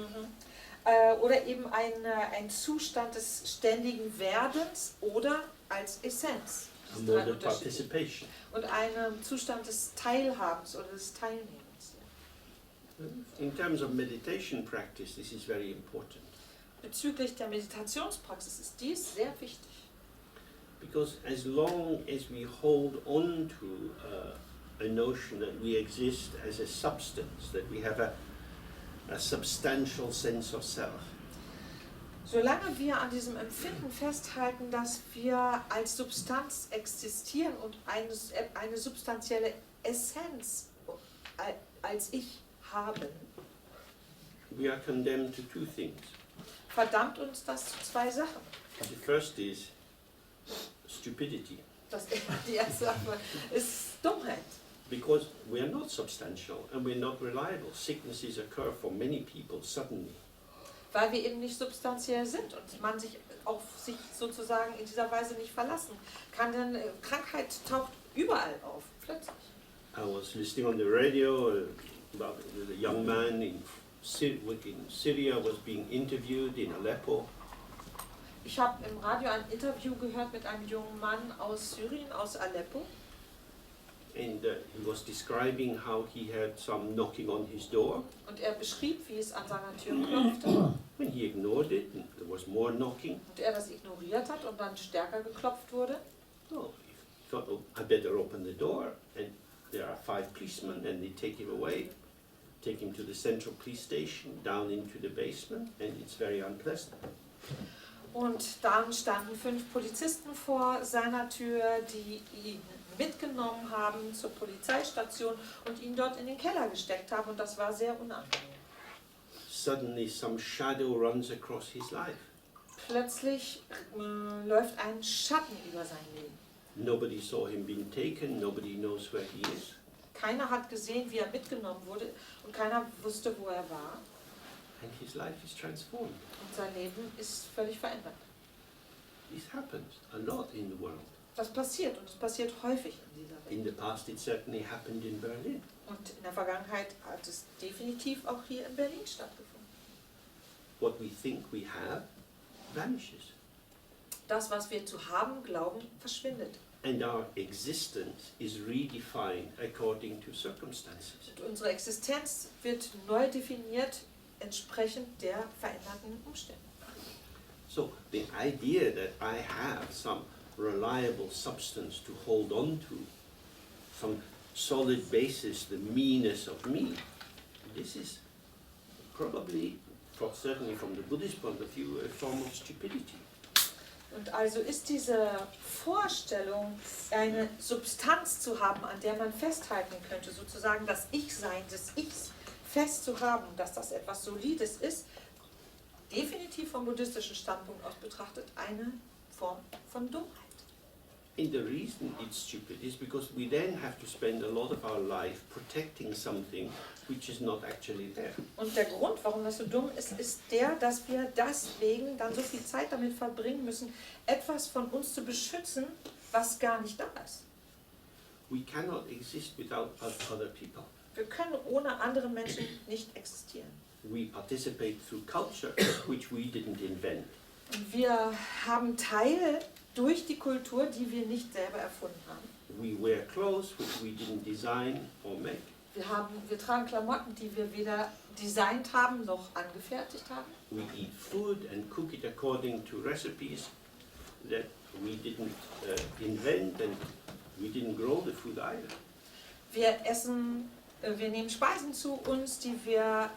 Oder eben ein Zustand des ständigen Werdens oder als Essenz. A mode of participation. Und einem Zustand des Teilhabens oder des Teilnehmens. In terms of meditation practice, this is very important. Bezüglich der Meditationspraxis ist dies sehr wichtig. Because as long as we hold on to a notion that we exist as a substance, that we have a substantial sense of self, solange wir an diesem Empfinden festhalten, dass wir als Substanz existieren und eine substanzielle Essenz als Ich haben, we are condemned to two things. verdammt uns das zu zwei Sachen. The first is stupidity, Die erste Sache ist Dummheit. because we are not substantial and we're not reliable. Sicknesses occur for many people suddenly. Weil wir eben nicht substanziell sind und man sich auf sich sozusagen in dieser Weise nicht verlassen kann, denn Krankheit taucht überall auf, plötzlich. I was listening on the radio about a young man in Syria was being interviewed in Aleppo. Ich habe im Radio ein Interview gehört mit einem jungen Mann aus Syrien, aus Aleppo. And he was describing how he had some knocking on his door. Und er beschrieb, wie es an seiner Tür klopfte. When he ignored it, and there was more knocking. Und er das ignoriert hat und dann stärker geklopft wurde. Oh, he thought, oh, I better open the door. And there are 5 policemen, and they take him away, take him to the central police station, down into the basement, and it's very unpleasant. Und dann standen 5 Polizisten vor seiner Tür, die ihn mitgenommen haben zur Polizeistation und ihn dort in den Keller gesteckt haben. Und das war sehr unangenehm. Suddenly some shadow runs across his life. Plötzlich läuft ein Schatten über sein Leben. Nobody saw him being taken, nobody knows where he is. Keiner hat gesehen, wie er mitgenommen wurde und keiner wusste, wo er war. And his life is transformed. Und sein Leben ist völlig verändert. This happens a lot in the world. Das passiert und es passiert häufig in dieser Welt. In the past it certainly happened in Berlin. Und in der Vergangenheit hat es definitiv auch hier in Berlin stattgefunden. What we think we have vanishes. Das, was wir zu haben glauben, verschwindet. And our existence is redefined according to circumstances. Und unsere Existenz wird neu definiert entsprechend der veränderten Umstände. So the idea that I have some reliable substance to hold on to, some solid basis, the meanness of me, this is probably, certainly from the Buddhist point of view, a form of stupidity. Und also ist diese Vorstellung, eine Substanz zu haben, an der man festhalten könnte, sozusagen das Ich-Sein des Ichs festzuhaben, dass das etwas Solides ist, definitiv vom buddhistischen Standpunkt aus betrachtet eine Form von Dummheit. And the reason it's stupid is because we then have to spend a lot of our life protecting something which is not actually there. Und der Grund, warum das so dumm ist, ist der, dass wir deswegen dann so viel Zeit damit verbringen müssen, etwas von uns zu beschützen, was gar nicht da ist. We cannot exist without other people. Wir können ohne andere Menschen nicht existieren. We participate through culture, which we didn't invent. Und wir haben Teil durch die Kultur, die wir nicht selber erfunden haben. We wear clothes which we didn't design or make. Wir tragen Klamotten, die wir weder designt haben noch angefertigt haben. We eat food and cook it according to recipes that we didn't invent, and we didn't grow the food either. Wir nehmen Speisen zu uns, die wir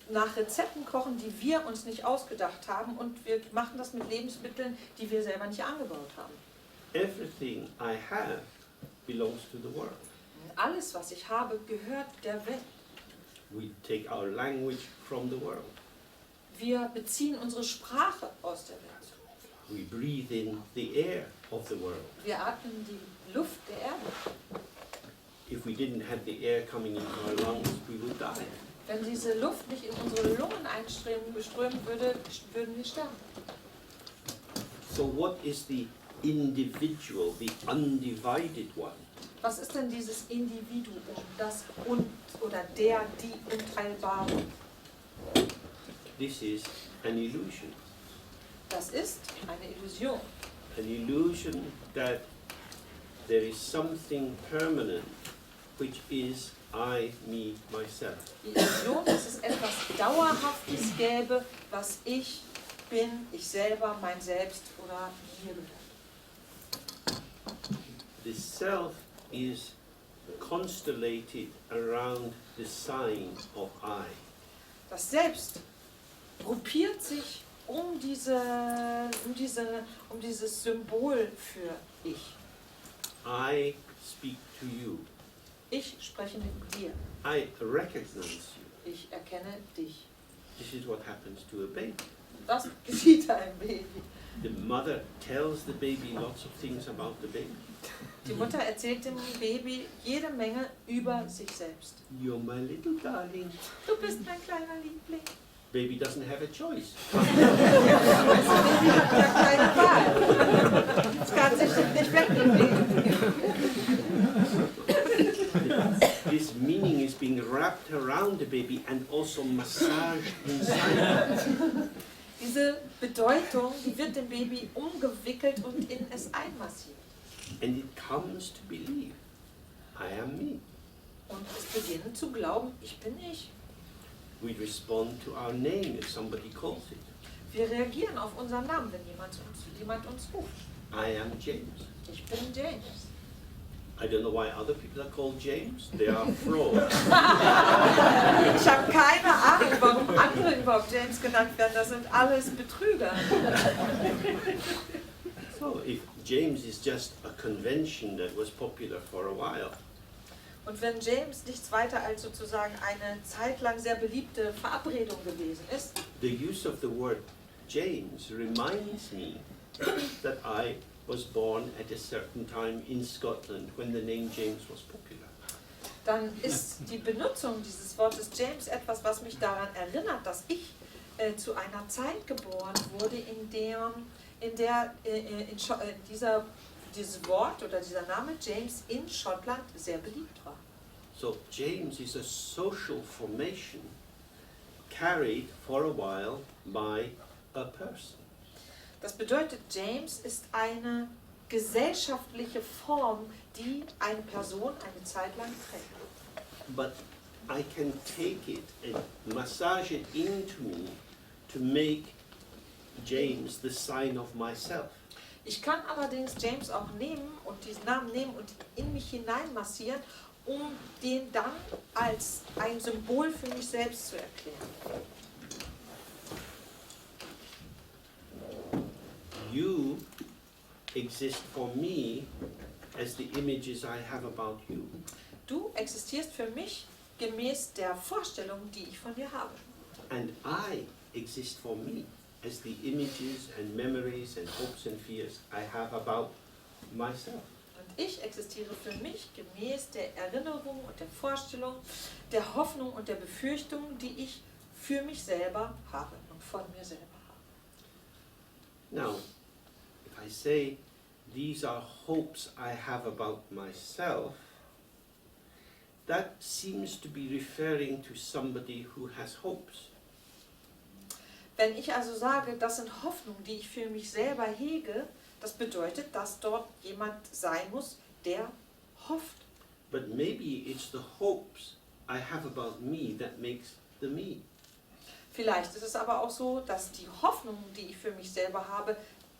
nach Rezepten kochen, die wir uns nicht ausgedacht haben, und wir machen das mit Lebensmitteln, die wir selber nicht angebaut haben. Everything I have belongs to the world. Alles, was ich habe, gehört der Welt. We take our language from the world. Wir beziehen unsere Sprache aus der Welt. We breathe in the air of the world. Wir atmen die Luft der Erde. If we didn't have the air coming into our lungs, we would die. Wenn diese Luft nicht in unsere Lungen strömen würde, würden wir sterben. So what is the individual, the undivided one? Was ist denn dieses Individuum, das die Unteilbare? This is an illusion. Das ist eine Illusion. An illusion that there is something permanent, which is I, me, myself. Die Illusion, dass es etwas Dauerhaftes gäbe, was ich bin, ich selber, mein Selbst oder mir gehört. The self is constellated around the sign of I. Das Selbst gruppiert sich um dieses Symbol für ich. I speak to you. Ich spreche mit dir. I recognize you. Ich erkenne dich. This is what happens to a baby. Das geschieht einem Baby. The mother tells the baby lots of things about the baby. Die Mutter erzählt dem Baby jede Menge über sich selbst. You're my little darling. Du bist mein kleiner Liebling. Baby doesn't have a choice. Das Baby hat ja keine Wahl. Es kann sich nicht wegbewegen. This meaning is being wrapped around the baby and also massaged inside. Diese Bedeutung, die wird dem Baby umgewickelt und in es einmassiert. And it comes to believe, I am me. Und es beginnt zu glauben, ich bin ich. We respond to our name if somebody calls it. Wir reagieren auf unseren Namen, wenn jemand uns ruft. I am James. Ich bin James. I don't know why other people are called James. They are frauds. Ich habe keine Ahnung, warum andere überhaupt James genannt werden. Das sind alles Betrüger. So if James is just a convention that was popular for a while, Und wenn James nichts weiter als sozusagen eine Zeit lang sehr beliebte Verabredung gewesen ist, the use of the word James reminds me that I was born at a certain time in Scotland when the name James was popular. dann ist die Benutzung dieses Wortes James etwas, was mich daran erinnert, dass ich zu einer Zeit geboren wurde, in der dieses Wort oder dieser Name James in Schottland sehr beliebt war. So James is a social formation carried for a while by a person. Das bedeutet, James ist eine gesellschaftliche Form, die eine Person eine Zeit lang trägt. But I can take it and massage it into me to make James the sign of myself. Ich kann allerdings James auch nehmen und diesen Namen nehmen und in mich hinein massieren, um den dann als ein Symbol für mich selbst zu erklären. You exist for me as the images I have about you. Du existierst für mich gemäß der Vorstellung, die ich von dir habe. And I exist for me as the images and memories and hopes and fears I have about myself. Und ich existiere für mich gemäß der Erinnerung und der Vorstellung, der Hoffnung und der Befürchtung, die ich für mich selber habe und von mir selber habe. Now, if I say these are hopes I have about myself, that seems to be referring to somebody who has hopes. Wenn ich also sage, das sind Hoffnungen, die ich für mich selber hege, das bedeutet, dass dort jemand sein muss, der hofft. But maybe it's the hopes I have about me that makes the me. Vielleicht ist es aber auch so, dass die Hoffnungen, die ich für mich selber habe,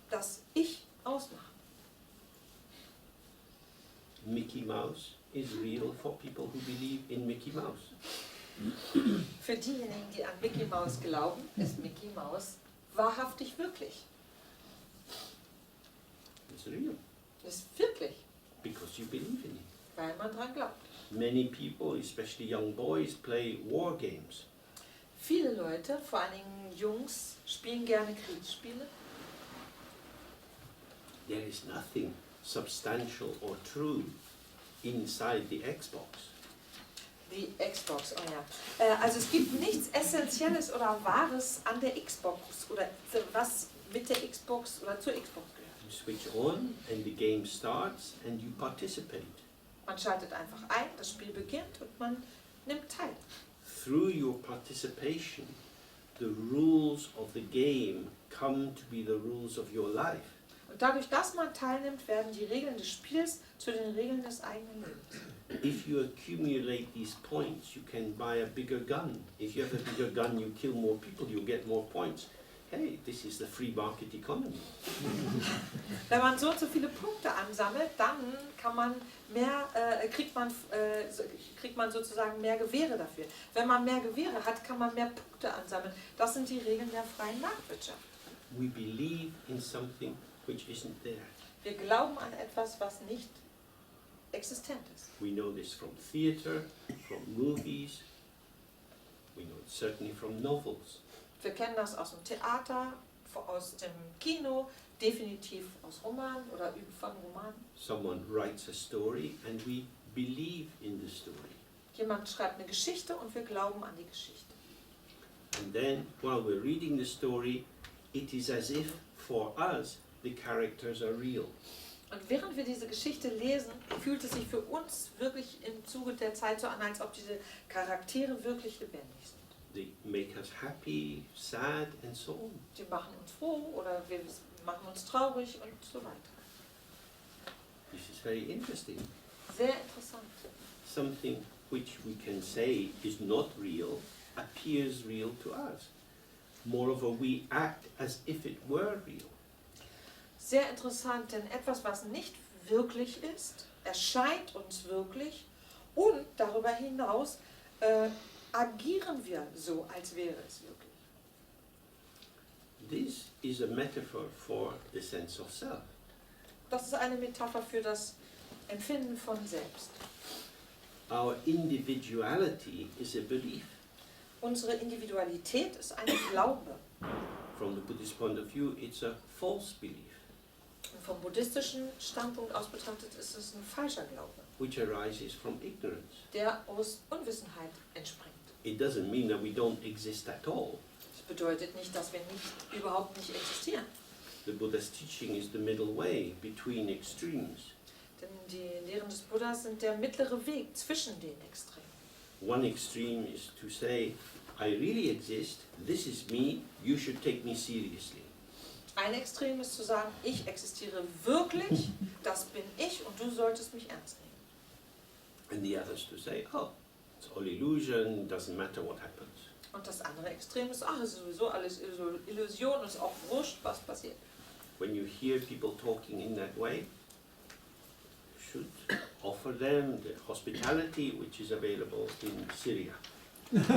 das Ich ausmachen. Mickey Mouse is real for people who believe in Mickey Mouse. Für diejenigen, die an Mickey Mouse glauben, ist Mickey Mouse wahrhaftig wirklich. It's real Ist wirklich, because you believe in it. weil man dran glaubt. Many people, especially young boys, play war games. Viele Leute, vor allen Dingen Jungs, spielen gerne Kriegsspiele. There is nothing substantial or true inside the Xbox. Die Xbox, oh ja. Also es gibt nichts Essentielles oder Wahres an der Xbox oder was mit der Xbox oder zur Xbox gehört. You switch on and the game starts and you participate. Man schaltet einfach ein, das Spiel beginnt und man nimmt teil. Through your participation, the rules of the game come to be the rules of your life. Und dadurch, dass man teilnimmt, werden die Regeln des Spiels zu den Regeln des eigenen Lebens. If you accumulate these points, you can buy a bigger gun. If you have a bigger gun, you kill more people, you get more points. Hey, this is the free market economy. Wenn man so und so viele Punkte ansammelt, dann kann man mehr, kriegt man sozusagen mehr Gewehre dafür. Wenn man mehr Gewehre hat, kann man mehr Punkte ansammeln. Das sind die Regeln der freien Marktwirtschaft. We believe in something which isn't there. Wir glauben an etwas, was nicht existent ist. We know this from theater, from movies. We know it certainly from novels. Wir kennen das aus dem Theater, aus dem Kino, definitiv aus Romanen oder von Romanen. Someone writes a story and we believe in the story. Jemand schreibt eine Geschichte und wir glauben an die Geschichte. And then, while we're reading the story, it is as if for us the characters are real. Und während wir diese Geschichte lesen, fühlt es sich für uns wirklich im Zuge der Zeit so an, als ob diese Charaktere wirklich lebendig sind. They make us happy, sad, and so on. Die machen uns froh oder wir machen uns traurig und so weiter. This is very interesting. Sehr interessant. Something which we can say is not real appears real to us. Moreover, we act as if it were real. Sehr interessant, denn etwas, was nicht wirklich ist, erscheint uns wirklich und darüber hinaus agieren wir so, als wäre es wirklich. This is a metaphor for the sense of self. Das ist eine Metapher für das Empfinden von selbst. Our individuality is a belief. Unsere Individualität ist ein Glaube. From the Buddhist point of view, it's a false belief, Und vom buddhistischen Standpunkt aus betrachtet ist es ein falscher Glaube, which arises from ignorance. der aus Unwissenheit entspringt. It doesn't mean that we don't exist at all. Das bedeutet nicht, dass wir überhaupt nicht existieren. The Buddha's teaching is the middle way between extremes. Denn die Lehren des Buddhas sind der mittlere Weg zwischen den Extremen. One extreme is to say, I really exist, this is me, you should take me seriously. Ein Extrem ist zu sagen, ich existiere wirklich, das bin ich und du solltest mich ernst nehmen. And the others to say, oh, it's all illusion, doesn't matter what happens. Und das andere Extrem ist, ach, es ist sowieso alles Illusion und es ist auch wurscht, was passiert. When you hear people talking in that way, you should offer them the hospitality which is available in Syria. Wenn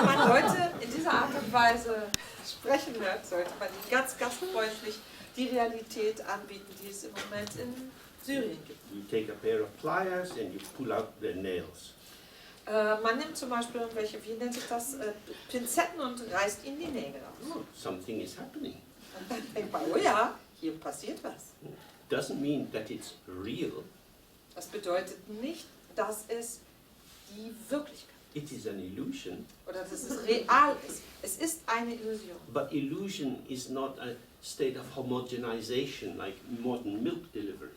man Leute in dieser Art und Weise sprechen hört, sollte man ihnen ganz gastfreundlich die Realität anbieten, die es im Moment in Syrien gibt. You take a pair of pliers and you pull out their nails. Man nimmt zum Beispiel irgendwelche, wie nennt sich das, Pinzetten und reißt ihnen die Nägel aus. Oh, something is happening. Und dann denkt man, oh ja, hier passiert was. doesn't mean that it's real. Das bedeutet nicht, dass es die Wirklichkeit It is an illusion. oder dass es real ist. Es ist eine Illusion. But illusion is not a state of homogenization like modern milk delivery.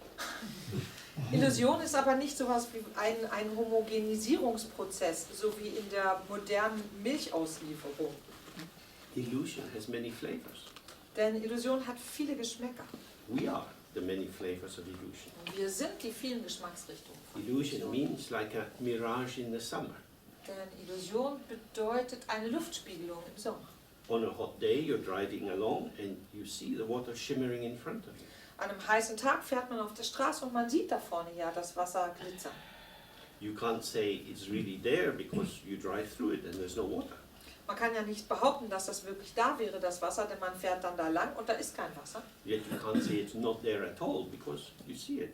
Illusion ist aber nicht sowas wie ein Homogenisierungsprozess, so wie in der modernen Milchauslieferung. Illusion has many flavors. Denn Illusion hat viele Geschmäcker. We are the many flavors of illusion. Wir sind die vielen Geschmacksrichtungen von Illusion means like a mirage in the summer. Denn Illusion bedeutet eine Luftspiegelung im Sommer. On a hot day, you're driving along and you see the water shimmering in front of you. An einem heißen Tag fährt man auf der Straße und man sieht da vorne ja das Wasser glitzern. You can't say it's really there because you drive through it and there's no water. Man kann ja nicht behaupten, dass das wirklich da wäre, das Wasser, denn man fährt dann da lang und da ist kein Wasser. Yet you can't say it's not there at all because you see it.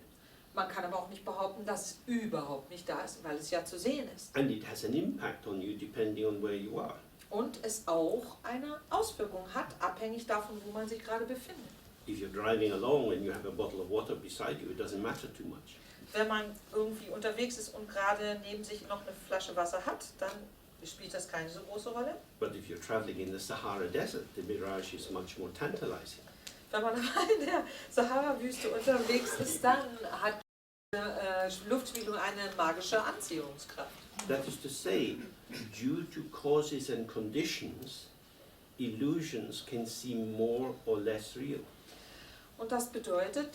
Man kann aber auch nicht behaupten, dass es überhaupt nicht da ist, weil es ja zu sehen ist. And it has an impact on you depending on where you are. Und es auch eine Auswirkung hat, abhängig davon, wo man sich gerade befindet. If you're driving along and you have a bottle of water beside you, it doesn't matter too much. Wenn man irgendwie unterwegs ist und gerade neben sich noch eine Flasche Wasser hat, dann spielt das keine so große Rolle. But if you're traveling in the Sahara Desert, the mirage is much more tantalizing. Wenn man aber in der Sahara-Wüste unterwegs ist, dann hat die Luftspiegelung eine magische Anziehungskraft. That is to say, due to causes and conditions, illusions can seem more or less real. Und das bedeutet,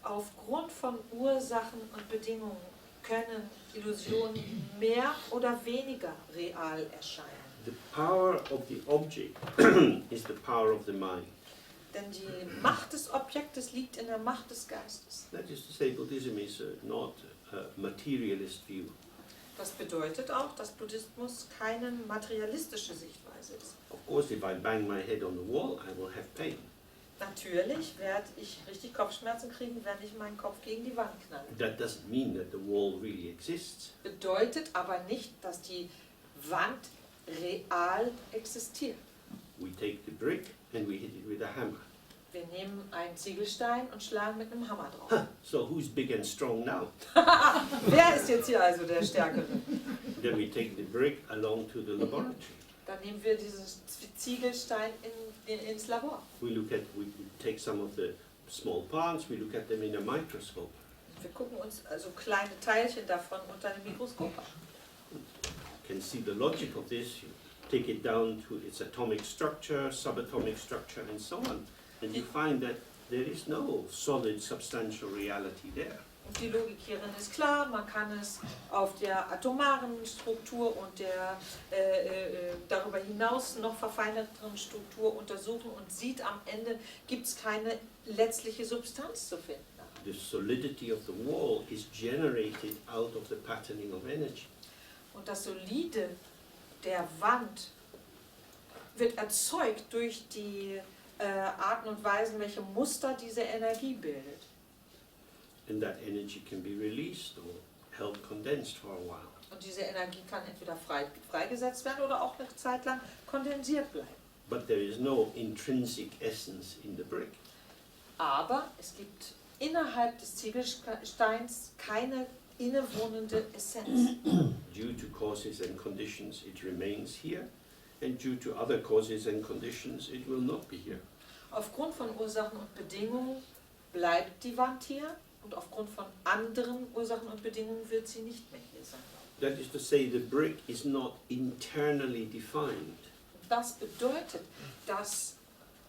aufgrund von Ursachen und Bedingungen können Illusionen mehr oder weniger real erscheinen. The power of the object is the power of the mind. Denn die Macht des Objektes liegt in der Macht des Geistes. That is to say, Buddhism is not a materialist view. Das bedeutet auch, dass Buddhismus keine materialistische Sichtweise ist. Of course, if I bang my head on the wall, I will have pain. Natürlich werde ich richtig Kopfschmerzen kriegen, wenn ich meinen Kopf gegen die Wand knalle. That doesn't mean that the wall really exists. Bedeutet aber nicht, dass die Wand real existiert. We take the brick and we hit it with a hammer. Wir nehmen einen Ziegelstein und schlagen mit einem Hammer drauf. So who's big and strong now? Wer ist jetzt hier also der Stärkere? Then we take the brick along to the laboratory. Dann nehmen wir diesen Ziegelstein ins Labor. We take some of the small parts, we look at them in a microscope. Wir gucken uns also kleine Teilchen davon unter einem Mikroskop an. You can see the logic of this. You take it down to its atomic structure, subatomic structure, and so on. And you find that there is no solid, substantial reality there. Und die Logik hierin ist klar, man kann es auf der atomaren Struktur und der darüber hinaus noch verfeinerteren Struktur untersuchen und sieht am Ende, gibt es keine letztliche Substanz zu finden. The solidity of the wall is generated out of the patterning of energy. Und das Solide der Wand wird erzeugt durch die Arten und Weisen, welche Muster diese Energie bildet. And that energy can be released or held condensed for a while. Und diese Energie kann entweder freigesetzt werden oder auch eine Zeit lang kondensiert bleiben. But there is no intrinsic essence in the brick. Aber es gibt innerhalb des Ziegelsteins keine innewohnende Essenz. Due to causes and conditions, it remains here, and due to other causes and conditions, it will not be here. Aufgrund von Ursachen und Bedingungen bleibt die Wand hier und aufgrund von anderen Ursachen und Bedingungen wird sie nicht mehr hier sein. That is to say, the brick is not internally defined. Das bedeutet, dass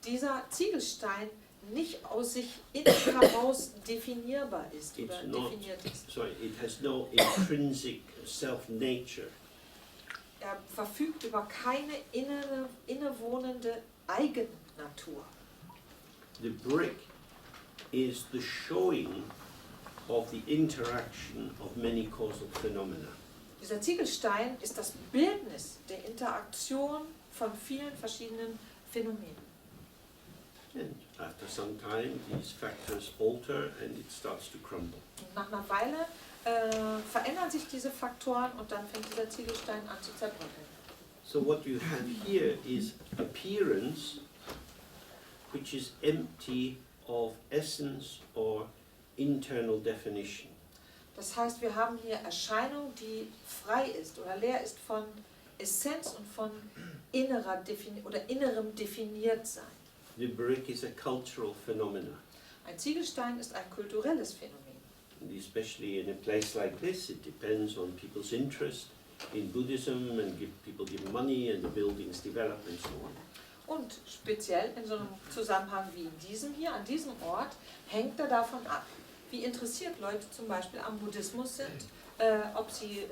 dieser Ziegelstein nicht aus sich innen heraus definierbar ist oder definiert ist. It has no intrinsic self-nature. Er verfügt über keine innewohnende Eigennatur. The brick is the showing of the interaction of many causal phenomena. Dieser Ziegelstein ist das Bildnis der Interaktion von vielen verschiedenen Phänomenen. And after some time, these factors alter and it starts to crumble. Und nach einer Weile verändern sich diese Faktoren und dann fängt dieser Ziegelstein an zu zerbröckeln. So what you have here is appearance, which is empty of essence or internal definition. Das heißt, wir haben hier Erscheinung, die frei ist oder leer ist von Essenz und von innerem Definiertsein. The brick is a cultural phenomenon. Ein Ziegelstein ist ein kulturelles Phänomen. And especially in a place like this, it depends on people's interest in Buddhism and people give money and the buildings develop and so on. Und speziell in so einem Zusammenhang wie in diesem hier, an diesem Ort, hängt er davon ab, wie interessiert Leute zum Beispiel am Buddhismus sind, ob sie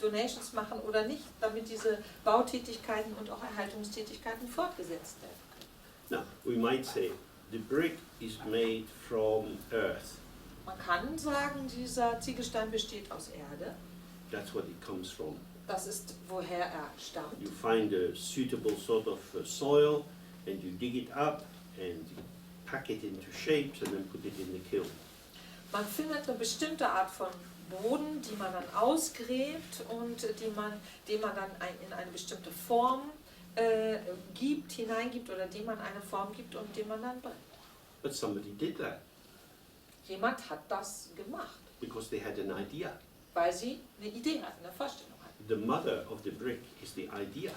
Donations machen oder nicht, damit diese Bautätigkeiten und auch Erhaltungstätigkeiten fortgesetzt werden können. Now, we might say the brick is made from earth. Man kann sagen, dieser Ziegelstein besteht aus Erde. That's what it comes from. Das ist, woher er stammt. You find a suitable sort of soil and you dig it up and you pack it into shapes and then put it in the kiln. Man findet eine bestimmte Art von Boden, die man dann ausgräbt und dem man dann in eine bestimmte Form hineingibt oder dem man eine Form gibt und dem man dann brennt. But somebody did that Jemand hat das gemacht, because they had an idea. weil sie eine Idee hatten, eine Vorstellung hatten. The mother of the brick is the idea.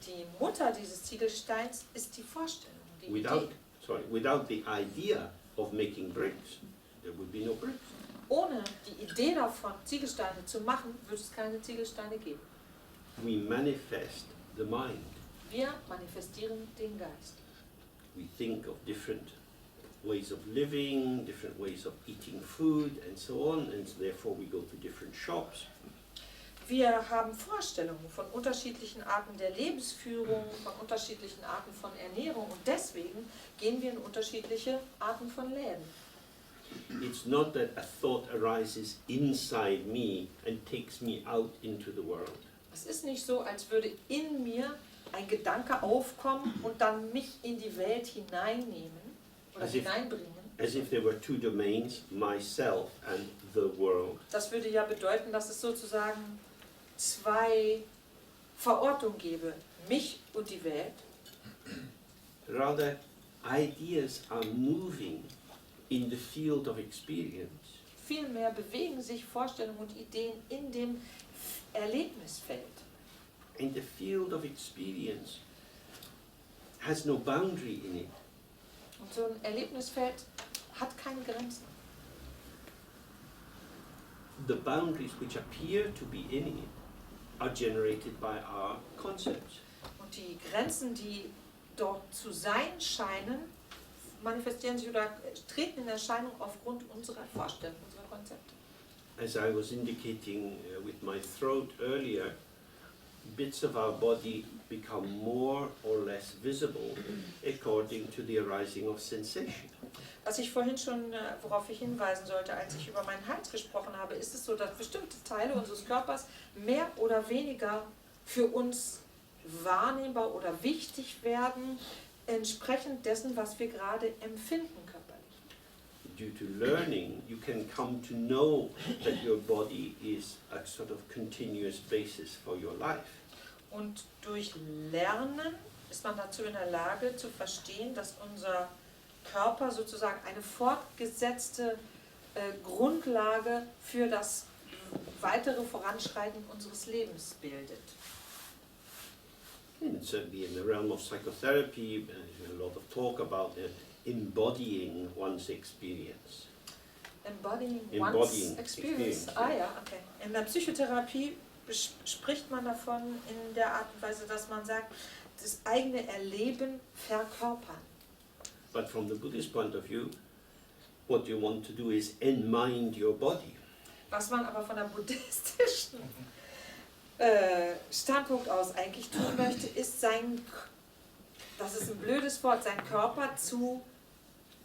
Die Mutter dieses Ziegelsteins ist die Vorstellung, die Without Idee. the idea of making bricks, there would be no bricks. Ohne die Idee davon, Ziegelsteine zu machen, würde es keine Ziegelsteine geben. We manifest the mind. Wir manifestieren den Geist. We think of different ways of living, different ways of eating food and so on, and therefore we go to different shops. Wir haben Vorstellungen von unterschiedlichen Arten der Lebensführung, von unterschiedlichen Arten von Ernährung und deswegen gehen wir in unterschiedliche Arten von Läden. It's not that a thought arises inside me and takes me out into the world. Es ist nicht so, als würde in mir ein Gedanke aufkommen und dann mich in die Welt hineinnehmen oder hineinbringen. As if there were two domains, myself and the world. Das würde ja bedeuten, dass es sozusagen zwei Verortungen gäbe, mich und die Welt. Rather, ideas are moving in the field of experience. Vielmehr bewegen sich Vorstellungen und Ideen in dem Erlebnisfeld. And the field of experience has no boundary in it. Und so ein Erlebnisfeld hat keine Grenzen. The boundaries which appear to be in it are generated by our concepts. Und die Grenzen, die dort zu sein scheinen, manifestieren sich oder treten in Erscheinung aufgrund unserer Vorstellungen, unserer Konzepte. As I was indicating with my throat earlier, bits of our body become more or less visible according to the arising of sensation. Was ich vorhin schon, worauf ich hinweisen sollte, als ich über meinen Hals gesprochen habe, ist es so, dass bestimmte Teile unseres Körpers mehr oder weniger für uns wahrnehmbar oder wichtig werden, entsprechend dessen, was wir gerade empfinden körperlich. Due to learning, you can come to know that your body is a sort of continuous basis for your life. Und durch Lernen ist man dazu in der Lage zu verstehen, dass unser Körper sozusagen eine fortgesetzte Grundlage für das weitere Voranschreiten unseres Lebens bildet. And certainly in the realm of psychotherapy, there's a lot of talk about embodying one's experience. Embodying one's experience. Ah ja, okay. In der Psychotherapie spricht man davon in der Art und Weise, dass man sagt, das eigene Erleben verkörpern. But from the Buddhist point of view, what you want to do is enmind your body. Was man aber von der buddhistischen Standpunkt aus eigentlich tun möchte, ist das ist ein blödes Wort, seinen Körper zu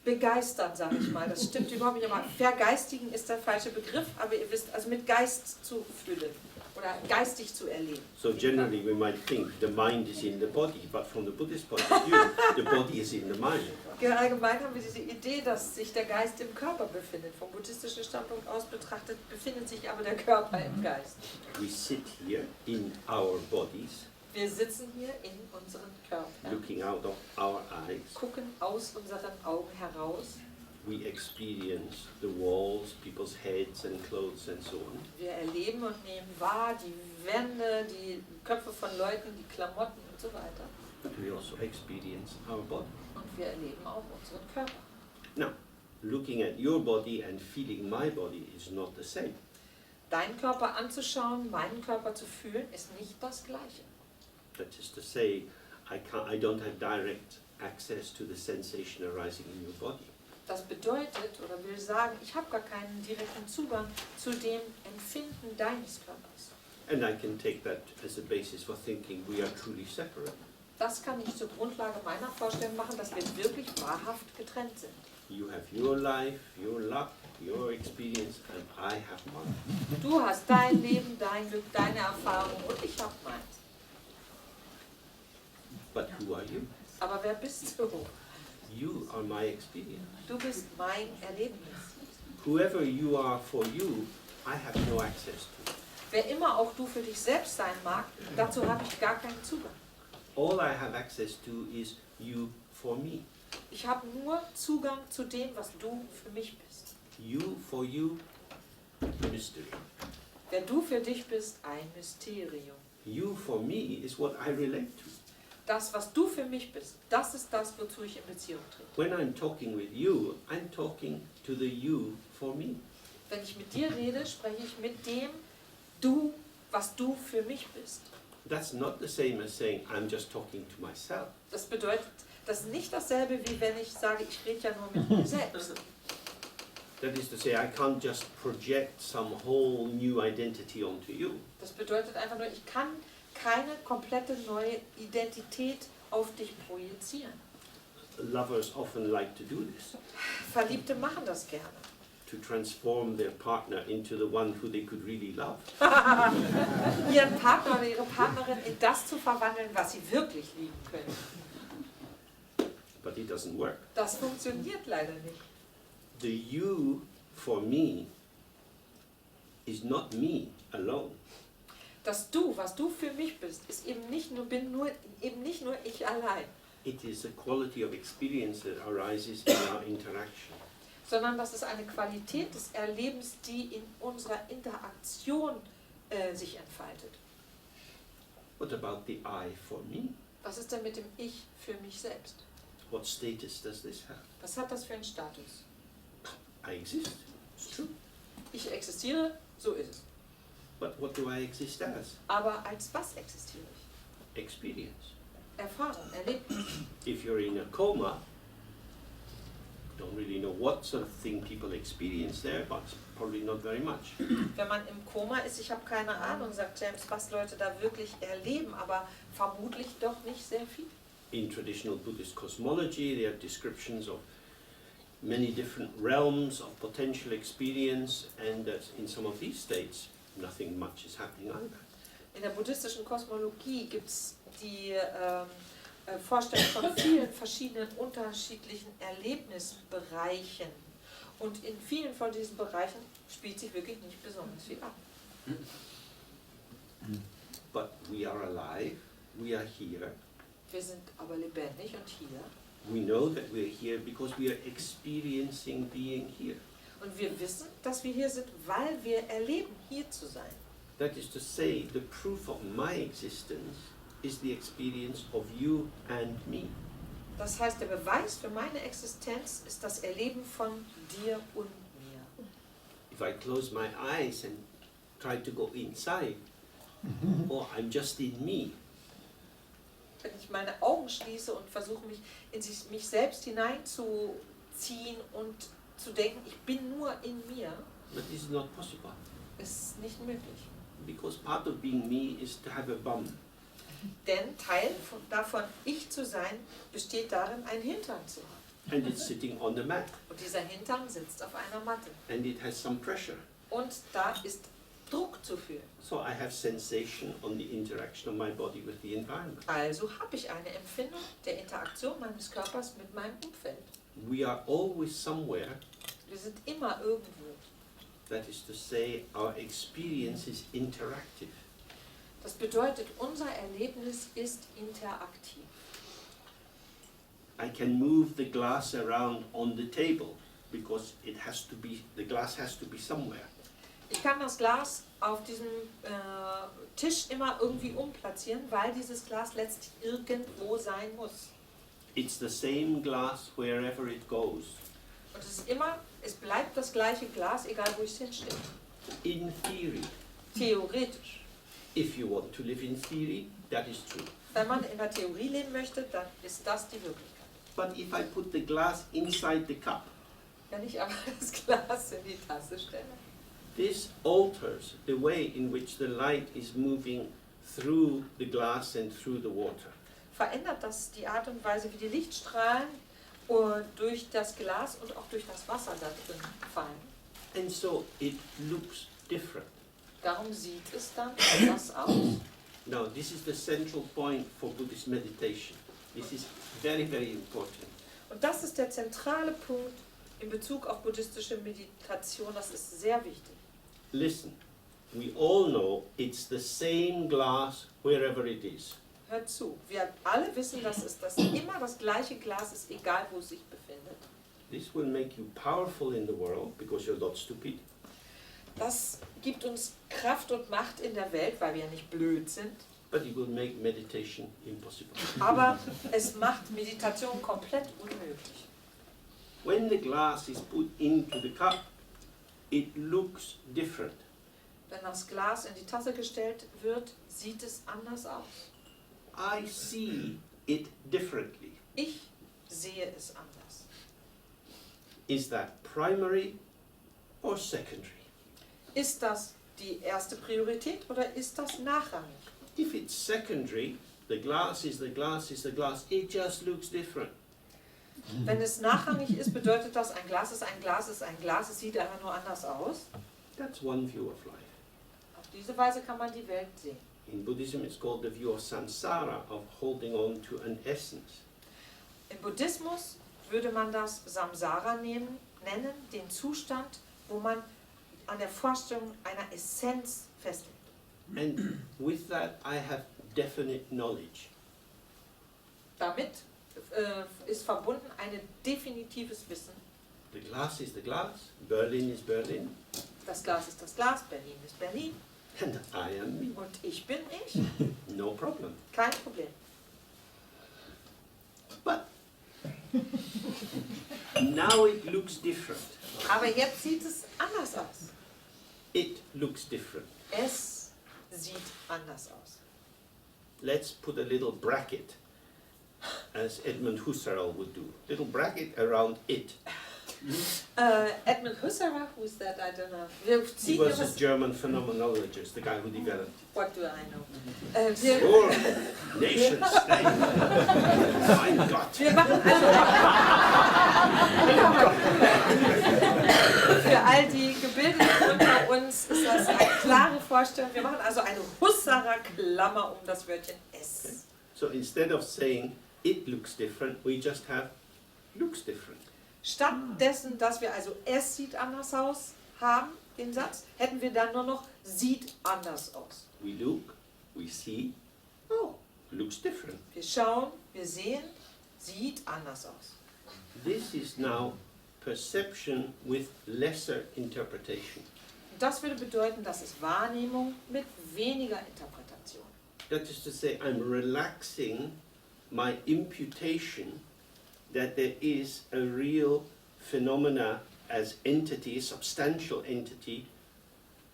begeistern, sage ich mal. Das stimmt überhaupt nicht, aber vergeistigen ist der falsche Begriff, aber ihr wisst, also mit Geist zu füllen oder geistig zu erleben. So generally we might think the mind is in the body, but from the Buddhist point of view, the body is in the mind. Allgemein haben wir diese Idee, dass sich der Geist im Körper befindet. Vom buddhistischen Standpunkt aus betrachtet befindet sich aber der Körper im Geist. We sit here in our bodies, Wir sitzen hier in unseren Körpern, looking out of our eyes, gucken aus unseren Augen heraus we experience the walls, people's heads and clothes and so on. Wir erleben und nehmen wahr die Wände, die Köpfe von Leuten, die Klamotten und so weiter. But we also experience our body. Und wir erleben auch unseren Körper. Now, looking at your body and feeling my body is not the same. Deinen Körper anzuschauen, meinen Körper zu fühlen, ist nicht das Gleiche. That is to say, I don't have direct access to the sensation arising in your body. Das bedeutet oder will sagen, ich habe gar keinen direkten Zugang zu dem Empfinden deines Körpers. And I can take that as a basis for thinking we are truly separate. Das kann ich zur Grundlage meiner Vorstellung machen, dass wir wirklich wahrhaft getrennt sind. You have your life, your luck, your experience, and I have mine. Du hast dein Leben, dein Glück, deine Erfahrung und ich habe meins. But who are you? Aber wer bist du? You are my experience. Du bist mein Erlebnis. Whoever you are for you, I have no access to. Wer immer auch du für dich selbst sein mag, dazu habe ich gar keinen Zugang. All I have access to is you for me. Ich habe nur Zugang zu dem, was du für mich bist. You for you, mystery. Wer du für dich bist, ein Mysterium. You for me is what I relate to. Das, was du für mich bist, das ist das, wozu ich in Beziehung trete. When I'm talking with you, I'm talking to the you for me. Wenn ich mit dir rede, spreche ich mit dem Du, was du für mich bist. That's not the same as saying I'm just talking to myself. Das bedeutet, das ist nicht dasselbe, wie wenn ich sage, ich rede ja nur mit mir selbst. That is to say, I can't just project some whole new identity onto you. Das bedeutet einfach nur, ich kann keine komplette neue Identität auf dich projizieren. Lovers often like to do this, Verliebte machen das gerne. to transform their partner into the one who they could really love. Ihren Partner oder ihre Partnerin in das zu verwandeln, was sie wirklich lieben können. But it doesn't work. Das funktioniert leider nicht. The you for me is not me alone. Das Du, was du für mich bist, ist eben nicht nur ich allein, It is a quality of experience that arises in our interaction. sondern das ist eine Qualität des Erlebens, die in unserer Interaktion sich entfaltet. What about the I for me? Was ist denn mit dem Ich für mich selbst? What status does this have? Was hat das für einen Status? I exist. It's true. Ich existiere, so ist es. But what do I exist as? Aber als was existiere ich? Experience. Erfahrung, Erlebnis. If you're in a coma, don't really know what sort of thing people experience there, but probably not very much. Wenn man im Koma ist, ich habe keine Ahnung, sagt James, was Leute da wirklich erleben, aber vermutlich doch nicht sehr viel. In traditional Buddhist cosmology, there are descriptions of many different realms of potential experience, and in some of these states, nothing much is happening either. In der buddhistischen Kosmologie gibt es die Vorstellung von vielen verschiedenen unterschiedlichen Erlebnisbereichen. Und in vielen von diesen Bereichen spielt sich wirklich nicht besonders viel ab. But we are alive, we are here. Wir sind aber lebendig und hier. We know that we're here because we are experiencing being here. Und wir wissen, dass wir hier sind, weil wir erleben, hier zu sein. That is to say, the proof of my existence is the experience of you and me. Das heißt, der Beweis für meine Existenz ist das Erleben von dir und mir. If I close my eyes and try to go inside, oh, I'm just in me. Wenn ich meine Augen schließe und versuche, mich in mich selbst hineinzuziehen und zu denken, ich bin nur in mir, But this is not possible. ist nicht möglich. Because part of being me is to have a bum. Denn Teil davon, ich zu sein, besteht darin, einen Hintern zu haben. And it's sitting on the mat. Und dieser Hintern sitzt auf einer Matte. And it has some pressure. Und da ist Druck zu fühlen. So I have sensation on the interaction of my body with the environment. Also habe ich eine Empfindung der Interaktion meines Körpers mit meinem Umfeld. We are always somewhere. Wir sind immer irgendwo. That is to say, our experience is interactive. Das bedeutet, unser Erlebnis ist interaktiv. I can move the glass around on the table. because the glass has to be somewhere. Ich kann das Glas auf diesem Tisch immer irgendwie umplatzieren, weil dieses Glas letztlich irgendwo sein muss. It's the same glass wherever it goes. Und es bleibt das gleiche Glas, egal wo ich es hinstelle. In theory. Theoretisch. If you want to live in theory, that is true. Wenn man in der Theorie leben möchte, dann ist das die Wirklichkeit. But if I put the glass inside the cup, Wenn ich aber das Glas in die Tasse stelle, this alters the way in which the light is moving through the glass and through the water. verändert das die Art und Weise, wie die Lichtstrahlen durch das Glas und auch durch das Wasser da drin fallen. And so it looks different. Darum sieht es dann anders aus. Now, this is the central point for Buddhist meditation. This is very, very important. Und das ist der zentrale Punkt in Bezug auf buddhistische Meditation. Das ist sehr wichtig. Listen, we all know it's the same glass wherever it is. Hört zu. Wir alle wissen, dass es immer das gleiche Glas ist, egal wo es sich befindet. This will make you powerful in the world because you're not stupid. Das gibt uns Kraft und Macht in der Welt, weil wir ja nicht blöd sind. But it will make meditation impossible. Aber es macht Meditation komplett unmöglich. When the glass is put into the cup, it looks different. Wenn das Glas in die Tasse gestellt wird, sieht es anders aus. I see it differently. Ich sehe es anders. Is that primary or secondary? Ist das die erste Priorität oder ist das nachrangig? If it's secondary, the glass is the glass is the glass, it just looks different. Wenn es nachrangig ist, bedeutet das, ein Glas ist ein Glas ist ein Glas, es sieht einfach nur anders aus. That's one view of life. Auf diese Weise kann man die Welt sehen. In Buddhism, it's called the view of samsara, of holding on to an essence. Im Buddhismus würde man das Samsara nennen, den Zustand, wo man an der Vorstellung einer Essenz festhält. And with that, I have definite knowledge. Damit ist verbunden ein definitives Wissen. The glass is the glass, Berlin is Berlin, Das Glas ist das Glas, Berlin ist Berlin and I am me. und ich bin ich. No problem. Kein Problem. But now it looks different. Aber jetzt sieht es anders aus. It looks different. Es sieht anders aus. Let's put a little bracket, as Edmund Husserl would do. Little bracket around it. Edmund Husserl, who is that? I don't know. He was a German phenomenologist, the guy who developed What do I know? Or nation state. Mein Gott. Wir machen also für all die Gebildeten unter uns ist das eine klare Vorstellung. Wir machen also eine Husserler Klammer um das Wörtchen es. So instead of saying it looks different, we just have looks different. Stattdessen, dass wir also es sieht anders aus haben, den Satz, hätten wir dann nur noch sieht anders aus. We look, we see, oh, looks different. Wir schauen, wir sehen, sieht anders aus. This is now perception with lesser interpretation. Und das würde bedeuten, das ist Wahrnehmung mit weniger Interpretation. That is to say, I'm relaxing my imputation that there is a real phenomena as entity, a substantial entity,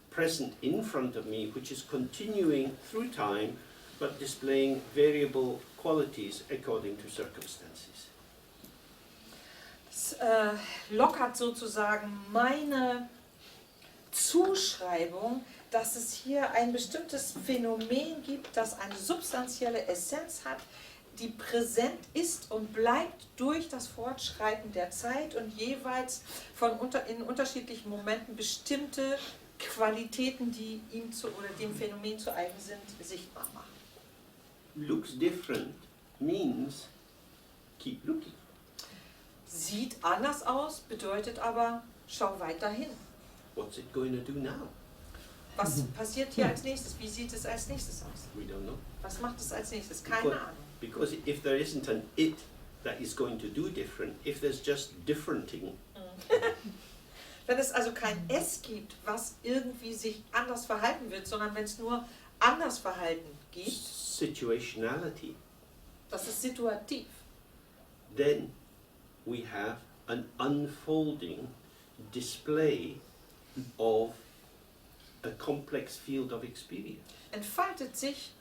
present in front of me, which is continuing through time, but displaying variable qualities according to circumstances. Das lockert sozusagen meine Zuschreibung, dass es hier ein bestimmtes Phänomen gibt, das eine substanzielle Essenz hat, die präsent ist und bleibt durch das Fortschreiten der Zeit und jeweils in unterschiedlichen Momenten bestimmte Qualitäten, die ihm oder dem Phänomen zu eigen sind, sichtbar machen. Looks different means keep looking. Sieht anders aus, bedeutet aber, schau weiter hin. What's it going to do now? Was passiert hier als nächstes? Wie sieht es als nächstes aus? We don't know. Was macht es als nächstes? Keine Ahnung. Because if there isn't an it that is going to do different, if there's just differenting, Wenn es also kein Es gibt, was irgendwie sich anders verhalten wird, sondern wenn es nur anders Verhalten gibt, situationality, das ist situativ, then we have an unfolding display of a complex field of experience. entfaltet sich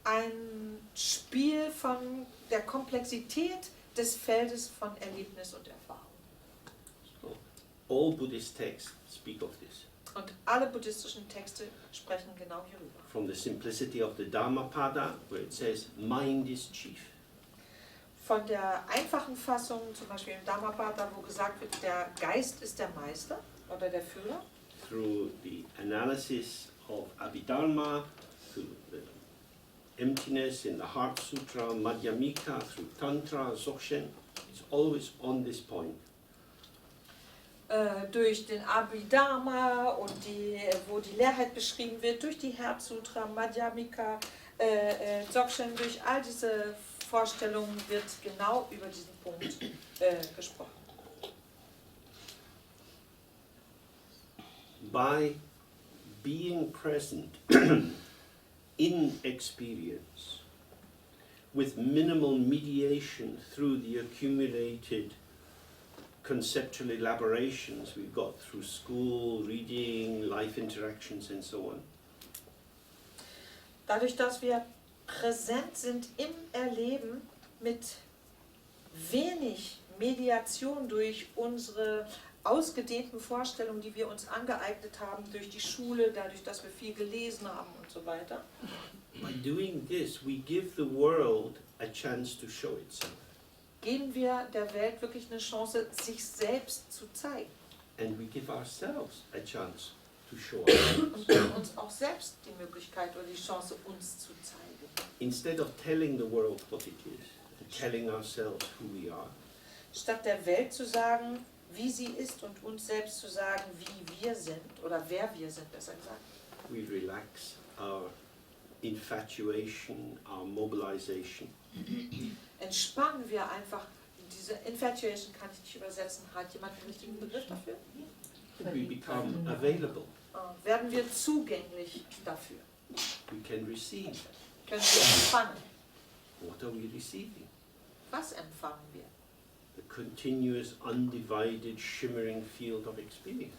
ein Spiel von der Komplexität des Feldes von Erlebnis und Erfahrung. So, all Buddhist texts speak of this. Und alle buddhistischen Texte sprechen genau hierüber. From the simplicity of the Dhammapada, where it says, mind is chief. Von der einfachen Fassung, zum Beispiel im Dhammapada, wo gesagt wird, der Geist ist der Meister oder der Führer, Through the analysis of Abhidharma, through the emptiness in the Heart Sutra, Madhyamika, through Tantra, Dzogchen, it's always on this point. durch den Abhidharma und wo die Leerheit beschrieben wird, durch die Herzsutra, Madhyamika, Dzogchen, durch all diese Vorstellungen wird genau über diesen Punkt gesprochen. By being present in experience with minimal mediation through the accumulated conceptual elaborations we've got through school, reading, life interactions and so on, Dadurch, dass wir präsent sind im Erleben mit wenig Mediation durch unsere ausgedehnten Vorstellungen, die wir uns angeeignet haben durch die Schule, dadurch, dass wir viel gelesen haben und so weiter. by doing this we give the world a chance to show itself. Geben wir der Welt wirklich eine Chance, sich selbst zu zeigen. And we give ourselves a chance to show ourselves. Und geben uns auch selbst die Möglichkeit oder die Chance, uns zu zeigen. Instead of telling the world what it is, and telling ourselves who we are, Statt der Welt zu sagen, wie sie ist und uns selbst zu sagen, wie wir sind oder wer wir sind, besser gesagt. we relax our infatuation, our mobilization, Entspannen wir einfach, diese Infatuation kann ich nicht übersetzen, hat jemand einen richtigen Begriff dafür? we become available, Werden wir zugänglich dafür? we can receive. Können wir empfangen? What are we receiving? Was empfangen wir? The continuous, undivided, shimmering field of experience.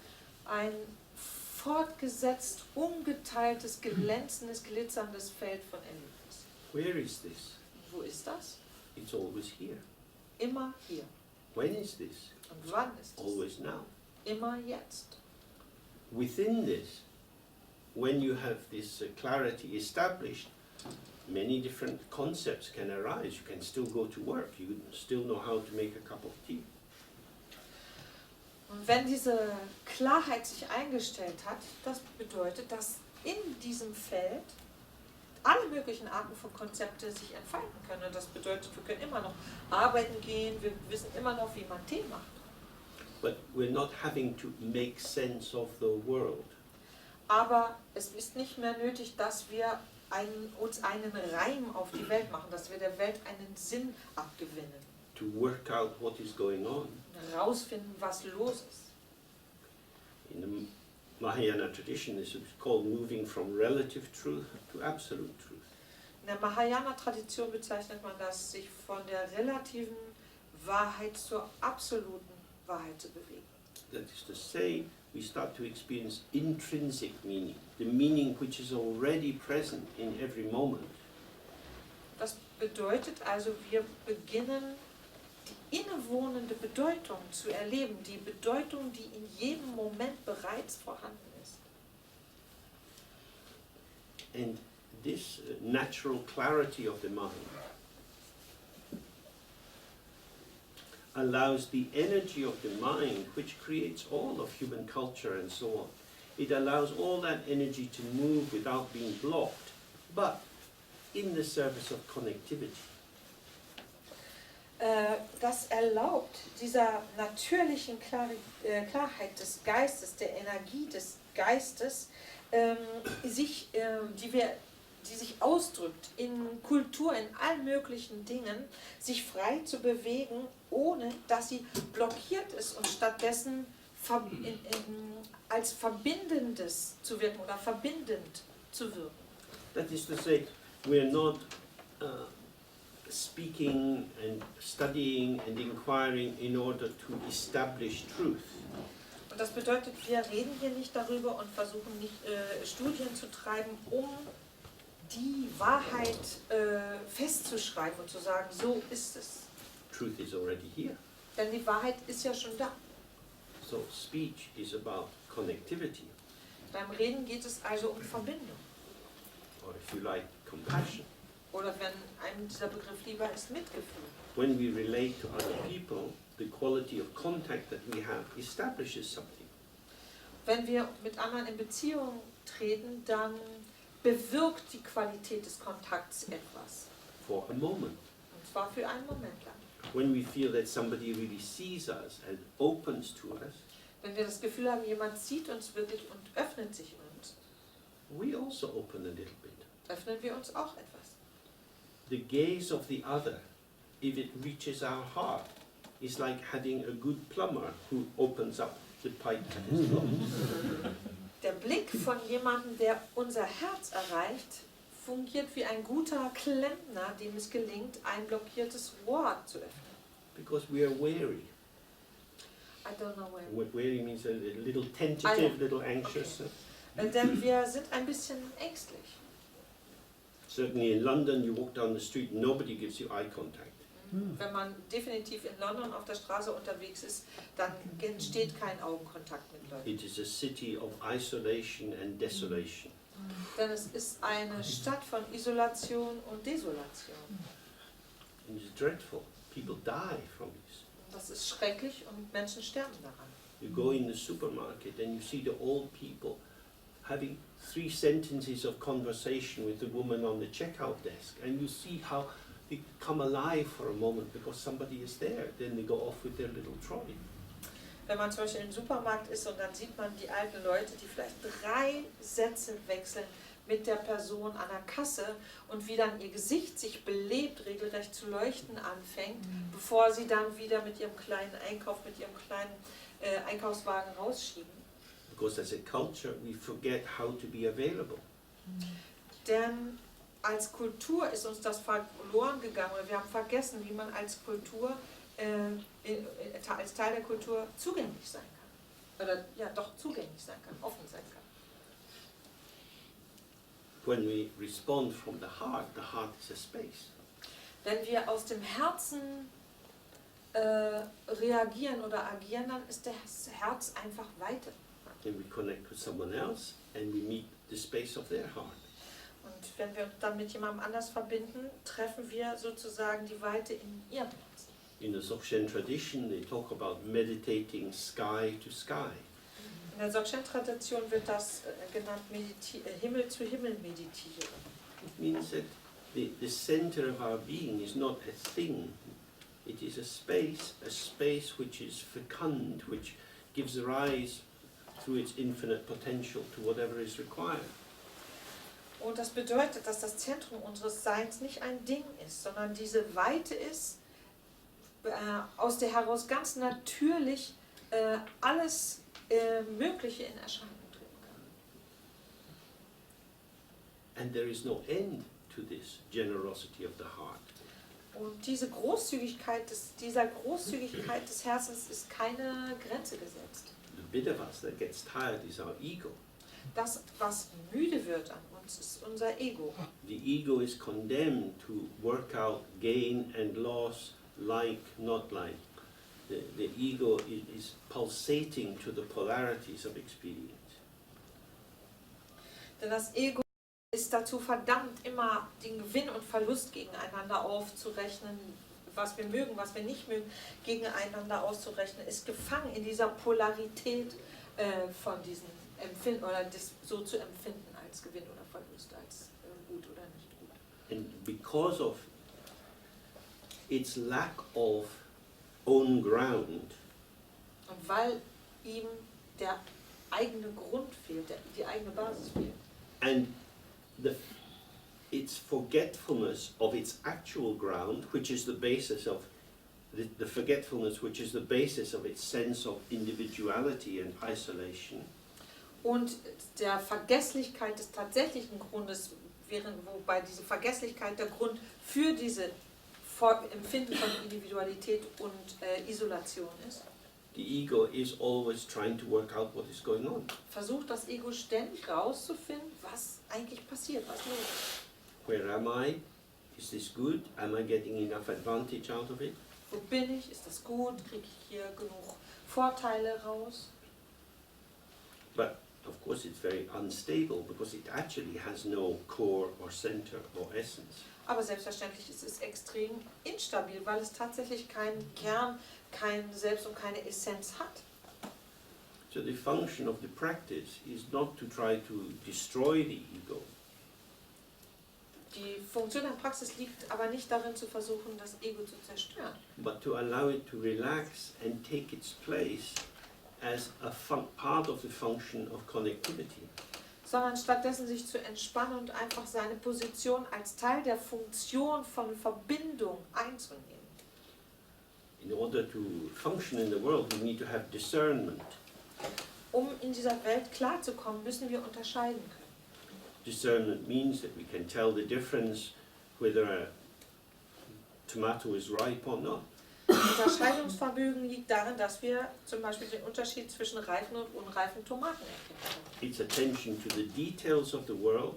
Ein fortgesetzt, ungeteiltes, glänzendes, glitzerndes Feld von Erlebnis. Where is this? Wo ist das? It's always here. Immer hier. When is this? Und wann ist es? Always now. Immer jetzt. Within this, when you have this clarity established, many different concepts can arise. You can still go to work. You still know how to make a cup of tea. Und wenn diese Klarheit sich eingestellt hat, das bedeutet, dass in diesem Feld alle möglichen Arten von Konzepte sich entfalten können. Und das bedeutet, wir können immer noch arbeiten gehen, wir wissen immer noch, wie man Tee macht. But we're not having to make sense of the world. Aber es ist nicht mehr nötig, dass wir uns einen Reim auf die Welt machen, dass wir der Welt einen Sinn abgewinnen, To work out what is going on. herausfinden, was los ist. In the Mahayana tradition, this is called moving from relative truth to absolute truth. In der Mahayana-Tradition bezeichnet man das, sich von der relativen Wahrheit zur absoluten Wahrheit zu bewegen. That is to say, we start to experience intrinsic meaning, the meaning which is already present in every moment. Das bedeutet also, wir beginnen die innewohnende Bedeutung zu erleben, die Bedeutung, die in jedem Moment bereits vorhanden ist. And this natural clarity of the mind allows the energy of the mind, which creates all of human culture and so on. It allows all that energy to move without being blocked, but in the service of connectivity. Das erlaubt dieser natürlichen Klarheit des Geistes, der Energie des Geistes, die sich ausdrückt in Kultur, in allen möglichen Dingen, sich frei zu bewegen, ohne dass sie blockiert ist und stattdessen als Verbindendes zu wirken oder verbindend zu wirken. That is to say, we are not speaking and studying and inquiring in order to establish truth. Und das bedeutet, wir reden hier nicht darüber und versuchen nicht Studien zu treiben, um die Wahrheit festzuschreiben und zu sagen, so ist es. Truth is already here. Denn die Wahrheit ist ja schon da. So speech is about connectivity, Beim Reden geht es also um Verbindung. or if you like, compassion. Oder wenn einem dieser Begriff lieber ist, Mitgefühl. When we relate to other people, the quality of contact that we have establishes something. Wenn wir mit anderen in Beziehung treten, dann bewirkt die Qualität des Kontakts etwas. For a moment. Und zwar für einen Moment lang. When we feel that somebody really sees us and opens to us, Wenn wir das Gefühl haben, jemand sieht uns wirklich und öffnet sich uns, we also open a little bit. öffnen wir uns auch etwas. The gaze of the other, if it reaches our heart, is like having a good plumber who opens up the pipe that is blocked. Der Blick von jemandem, der unser Herz erreicht, fungiert wie ein guter Klempner, dem es gelingt, ein blockiertes Rohr zu öffnen. Because we are wary. I don't know where. Wary means a little tentative, Ah, ja. little anxious. Denn wir sind ein bisschen ängstlich. Certainly in London, you walk down the street, nobody gives you eye contact. Wenn man definitiv in London auf der Straße unterwegs ist, dann entsteht kein Augenkontakt mit Leuten. It is a city of isolation and desolation. Denn es ist eine Stadt von Isolation und Desolation. And it's dreadful. People die from this. Das ist schrecklich und Menschen sterben daran. You go in the supermarket and you see the old people having 3 sentences of conversation with the woman on the checkout desk, and you see how they come alive for a moment because somebody is there. Then they go off with their little trolley. Wenn man zum Beispiel im Supermarkt ist und dann sieht man die alten Leute, die vielleicht 3 Sätze wechseln mit der Person an der Kasse und wie dann ihr Gesicht sich belebt, regelrecht zu leuchten anfängt, bevor sie dann wieder mit ihrem kleinen Einkauf, mit ihrem kleinen Einkaufswagen rausschieben. Because as a culture, we forget how to be available. Denn als Kultur ist uns das verloren gegangen und wir haben vergessen, wie man als Kultur, als Teil der Kultur zugänglich sein kann. Oder ja, doch zugänglich sein kann, offen sein kann. When we respond from the heart is a space. Wenn wir aus dem Herzen reagieren oder agieren, dann ist das Herz einfach Weite. Then we connect with someone else and we meet the space of their heart. Und wenn wir uns dann mit jemandem anders verbinden, treffen wir sozusagen die Weite in ihrem Herzen. In the Dzogchen tradition, they talk about meditating sky to sky. In der Dzogchen-Tradition wird das genannt Himmel zu Himmel meditieren. It means that the center of our being is not a thing. It is a space which is fecund, which gives rise through its infinite potential to whatever is required. Und das bedeutet, dass das Zentrum unseres Seins nicht ein Ding ist, sondern diese Weite ist, aus der heraus ganz natürlich alles Mögliche in Erscheinung treten kann. And there is no end to this generosity of the heart. Und dieser Großzügigkeit des Herzens ist keine Grenze gesetzt. The bit of us that gets tired is our ego. Das, was müde wird an uns, ist unser Ego. The ego is condemned to work out gain and loss, like, not like. The ego is pulsating to the polarities of experience. Denn das Ego ist dazu verdammt, immer den Gewinn und Verlust gegeneinander aufzurechnen, was wir mögen, was wir nicht mögen, gegeneinander auszurechnen, ist gefangen in dieser Polarität von diesen Empfinden oder das so zu empfinden als Gewinn oder Verlust, als gut oder nicht gut. And because of its lack of own ground, Und weil ihm der eigene Grund fehlt, die eigene Basis fehlt. and the its forgetfulness of its actual ground, which is the basis of the forgetfulness, which is the basis of its sense of individuality and isolation. Und der Vergesslichkeit des tatsächlichen Grundes, wobei diese Vergesslichkeit der Grund für diese Empfinden von Individualität und Isolation ist. The ego is always trying to work out what is going on. Versucht das Ego ständig rauszufinden, was eigentlich passiert, was los ist. Where am I? Is this good? Am I getting enough advantage out of it? Wo bin ich? Ist das gut? Kriege ich hier genug Vorteile raus? But of course it's very unstable because it actually has no core or center or essence. Aber selbstverständlich ist es extrem instabil, weil es tatsächlich keinen Kern, kein Selbst und keine Essenz hat. So the function of the practice is not to try to destroy the ego, Die Funktion der Praxis liegt aber nicht darin, zu versuchen, das Ego zu zerstören, but to allow it to relax and take its place as a part of the function of connectivity. sondern stattdessen sich zu entspannen und einfach seine Position als Teil der Funktion von Verbindung einzunehmen. In order to function in the world, we need to have discernment. Um in dieser Welt klarzukommen, müssen wir unterscheiden können. Discernment means that we can tell the difference whether a tomato is ripe or not. Unterscheidungsvermögen liegt darin, dass wir zum Beispiel den Unterschied zwischen reifen und unreifen Tomaten erkennen können. It's attention to the details of the world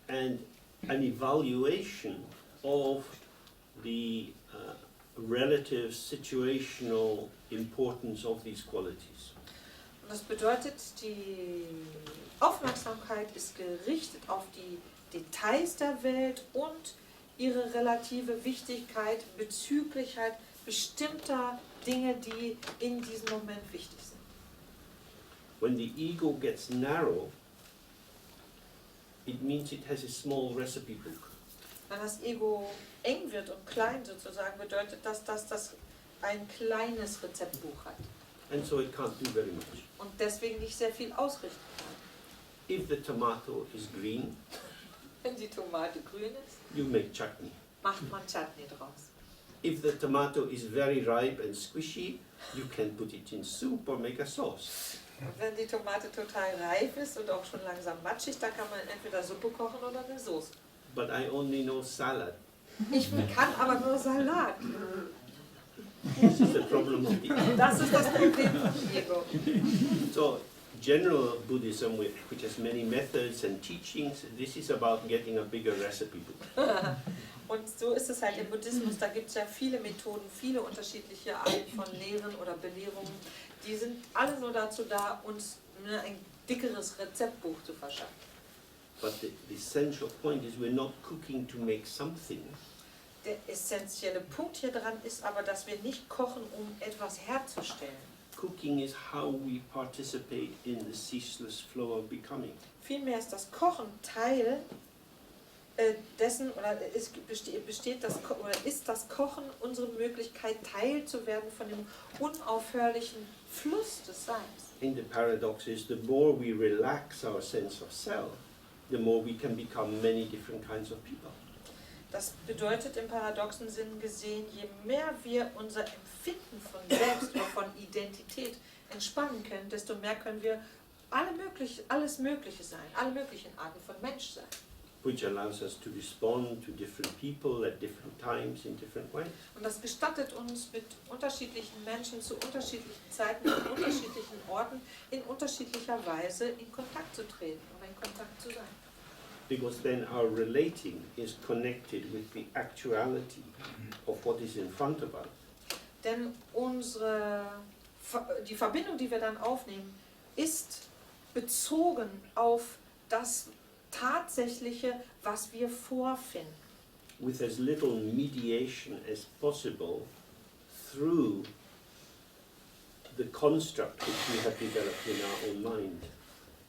and an evaluation of the relative situational importance of these qualities. Und das bedeutet, die Aufmerksamkeit ist gerichtet auf die Details der Welt und ihre relative Wichtigkeit bezüglich halt bestimmter Dinge, die in diesem Moment wichtig sind. When the ego gets narrow, it means it has a small recipe book. Wenn das Ego eng wird und klein sozusagen, bedeutet das, dass das ein kleines Rezeptbuch hat And so it can't do very much. und deswegen nicht sehr viel ausrichten kann. If the tomato is green, Wenn die Tomate grün ist, you make chutney. macht man Chutney draus. If the tomato is very ripe and squishy, you can put it in soup or make a sauce. Und wenn die Tomate total reif ist und auch schon langsam matschig, dann kann man entweder Suppe kochen oder eine Soße. But I only know salad. Ich kann aber nur Salat. This is the problem of the ego. Das ist das Problem vom Ego. So, general Buddhism, which has many methods and teachings, this is about getting a bigger recipe book. Und so ist es halt im Buddhismus, da gibt es ja viele Methoden, viele unterschiedliche Arten von Lehren oder Belehrungen. Die sind alle nur dazu da, uns ein dickeres Rezeptbuch zu verschaffen. But the essential point is we're not cooking to make something. Der essentielle Punkt hier dran ist aber, dass wir nicht kochen, um etwas herzustellen. Cooking is how we participate in the ceaseless flow of becoming. Vielmehr ist das Kochen Teil dessen, oder ist das Kochen unsere Möglichkeit, Teil zu werden von dem unaufhörlichen Fluss des Seins. In the paradox is the more we relax our sense of self, the more we can become many different kinds of people. Das bedeutet im paradoxen Sinn gesehen, je mehr wir unser Empfinden von Selbst oder von Identität entspannen können, desto mehr können wir alles Mögliche sein, alle möglichen Arten von Mensch sein. Which allows us to respond to different people at different times in different ways. Und das gestattet uns, mit unterschiedlichen Menschen zu unterschiedlichen Zeiten, an unterschiedlichen Orten, in unterschiedlicher Weise in Kontakt zu treten oder in Kontakt zu sein. Because then our relating is connected with the actuality of what is in front of us. Denn die Verbindung, die wir dann aufnehmen, ist bezogen auf das Tatsächliche, was wir vorfinden. With as little mediation as possible through the construct which we have developed in our own mind.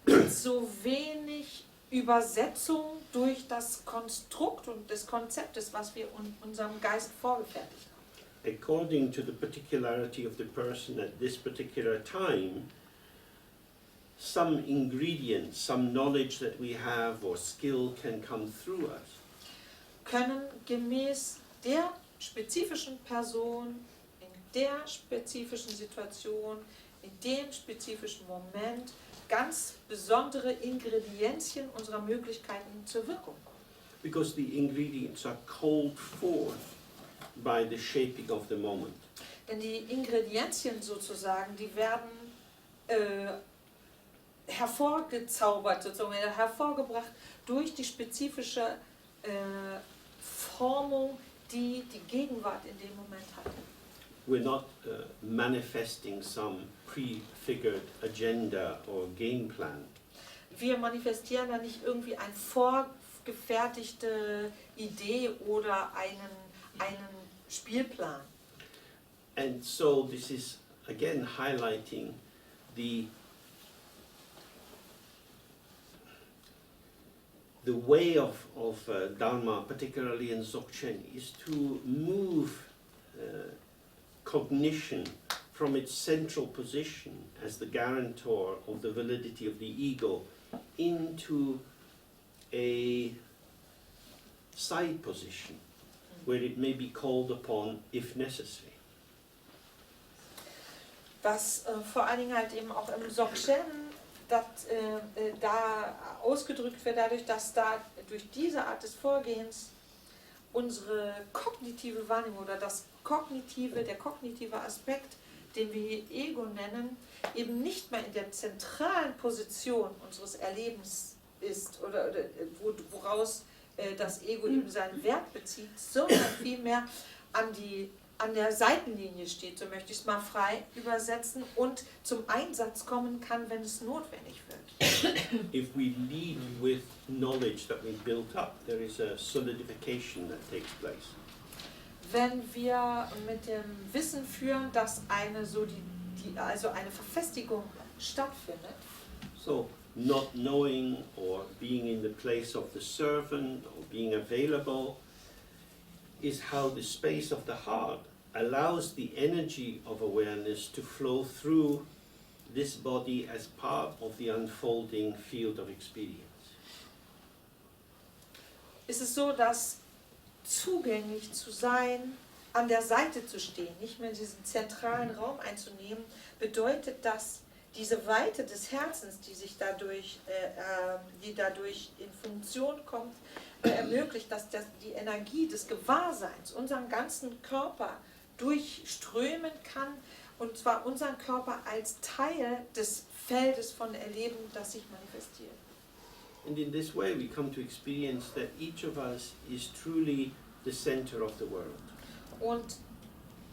Mit so wenig Übersetzung durch das Konstrukt und des Konzeptes, was wir in unserem Geist vorgefertigt haben. According to the particularity of the person at this particular time, some ingredient, some knowledge that we have or skill can come through us. können gemäß der spezifischen Person, in der spezifischen Situation, in dem spezifischen Moment ganz besondere Ingredienzien unserer Möglichkeiten zur Wirkung kommen. Because the ingredients are called forth by the shaping of the moment. Denn die Ingredienzien sozusagen, die werden hervorgezaubert, sozusagen hervorgebracht durch die spezifische Formung, die die Gegenwart in dem Moment hat. We're not manifesting some prefigured agenda or game plan. Wir manifestieren da nicht irgendwie eine vorgefertigte Idee oder einen Spielplan. And so this is again highlighting the way of Dharma, particularly in Dzogchen, is to move cognition from its central position as the guarantor of the validity of the ego into a side position where it may be called upon if necessary. Was vor allen Dingen halt eben auch im Dzogchen da ausgedrückt wird, dadurch, dass da durch diese Art des Vorgehens unsere kognitive Wahrnehmung oder der kognitive Aspekt, den wir hier Ego nennen, eben nicht mehr in der zentralen Position unseres Erlebens ist oder woraus das Ego eben seinen Wert bezieht, sondern vielmehr an der Seitenlinie steht, so möchte ich es mal frei übersetzen, und zum Einsatz kommen kann, wenn es notwendig wird. If we lead with knowledge that we built up, there is a solidification that takes place. Wenn wir mit dem Wissen führen, dass also eine Verfestigung stattfindet, So, not knowing or being in the place of the servant or being available is how the space of the heart allows the energy of awareness to flow through this body as part of the unfolding field of experience. ist es so, dass zugänglich zu sein, an der Seite zu stehen, nicht mehr diesen zentralen Raum einzunehmen, bedeutet, dass diese Weite des Herzens, die dadurch in Funktion kommt, ermöglicht, dass die Energie des Gewahrseins unseren ganzen Körper durchströmen kann, und zwar unseren Körper als Teil des Feldes von Erleben, das sich manifestiert. And in this way we come to experience that each of us is truly the center of the world. Und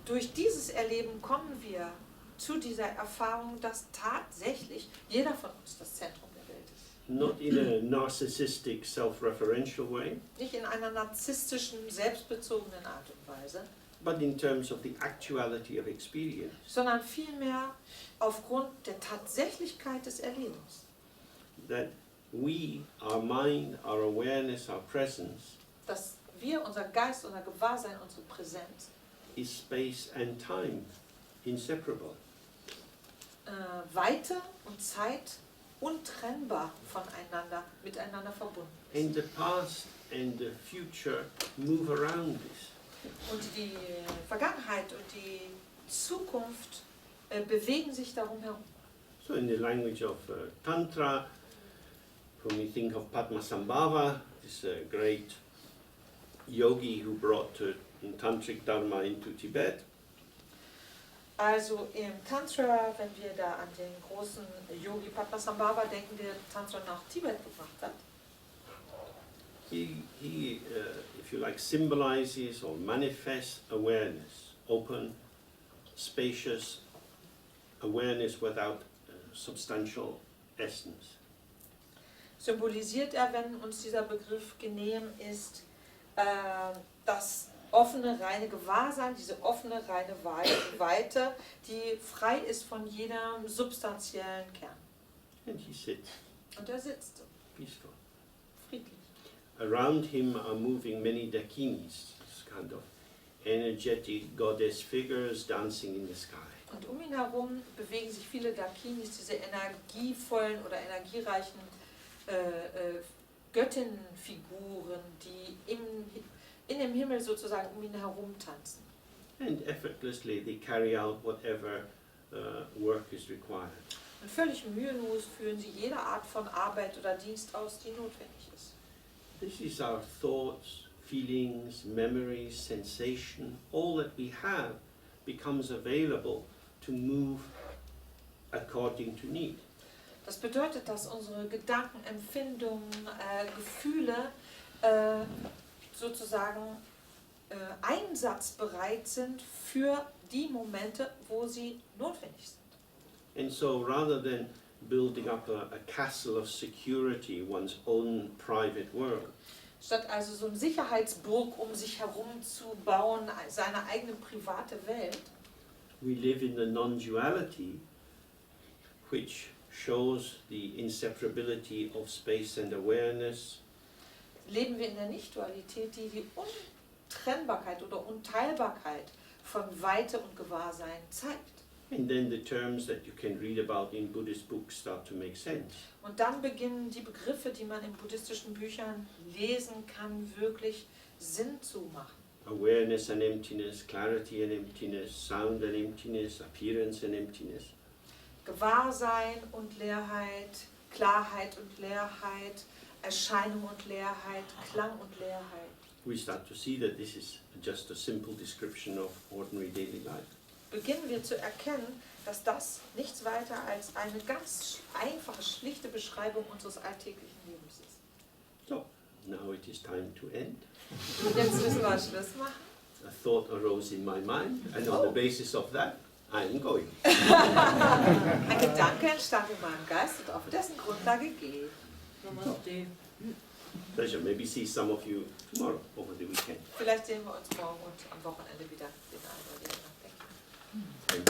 durch dieses Erleben kommen wir zu dieser Erfahrung, dass tatsächlich jeder von uns das Zentrum der Welt ist. Not in a narcissistic, self-referential way, Nicht in einer narzisstischen, selbstbezogenen Art und Weise, but in terms of the actuality of experience. sondern vielmehr aufgrund der Tatsächlichkeit des Erlebens. That we, our mind, our awareness, our presence, Dass wir, unser Geist, unser Gewahrsein, unsere Präsenz, is space and time inseparable. Weite und Zeit untrennbar miteinander verbunden ist. And the past and the future move around this. Und die Vergangenheit und die Zukunft bewegen sich darum herum. So in the language of Tantra, when we think of Padmasambhava, this great yogi who brought Tantric Dharma into Tibet, Also im Tantra, wenn wir da an den großen Yogi Padmasambhava denken, der Tantra nach Tibet gebracht hat, he if you like, symbolizes or manifests awareness, open, spacious awareness without substantial essence. symbolisiert wenn uns dieser Begriff genehm ist, das offene, reine Gewahrsein, diese offene, reine Weite, die frei ist von jedem substanziellen Kern. And he sits Und er sitzt peaceful. friedlich. Around him are moving many dakinis, this kind of energetic goddess figures dancing in the sky. Und um ihn herum bewegen sich viele Dakinis, diese energievollen oder energiereichen Göttinnenfiguren, die in dem Himmel sozusagen um ihn herum tanzen. And effortlessly they carry out whatever work is required. Und völlig mühelos führen sie jede Art von Arbeit oder Dienst aus, die notwendig ist. This is our thoughts, feelings, memories, sensation, all that we have becomes available to move according to need. Das bedeutet, dass unsere Gedanken, Empfindungen, Gefühle sozusagen einsatzbereit sind für die Momente, wo sie notwendig sind. And so rather than building up a castle of security, one's own private world, Statt also so eine Sicherheitsburg um sich herum zu bauen, seine eigene private Welt, we live in the non-duality, which shows the inseparability of space and awareness, leben wir in der Nicht-Dualität, die die Untrennbarkeit oder Unteilbarkeit von Weite und Gewahrsein zeigt. and then the terms that you can read about in Buddhist books start to make sense. Und dann beginnen die Begriffe, die man in buddhistischen Büchern lesen kann, wirklich Sinn zu machen. Awareness and emptiness, clarity and emptiness, sound and emptiness, appearance and emptiness. Gewahrsein und Leerheit, Klarheit und Leerheit, Erscheinung und Leerheit, Klang und Leerheit. We start to see that this is just a simple description of ordinary daily life. Beginnen wir zu erkennen, dass das nichts weiter als eine ganz einfache, schlichte Beschreibung unseres alltäglichen Lebens ist. So, now it is time to end. Jetzt müssen wir Schluss machen. A thought arose in my mind, and on the basis of that, I am going. Ein Gedanke entstand in meinem Geist und auf dessen Grundlage gehe ich. Namaste. Pleasure. Maybe see some of you tomorrow over the weekend. Vielleicht sehen wir uns morgen und am Wochenende wieder den einen oder den anderen. Thank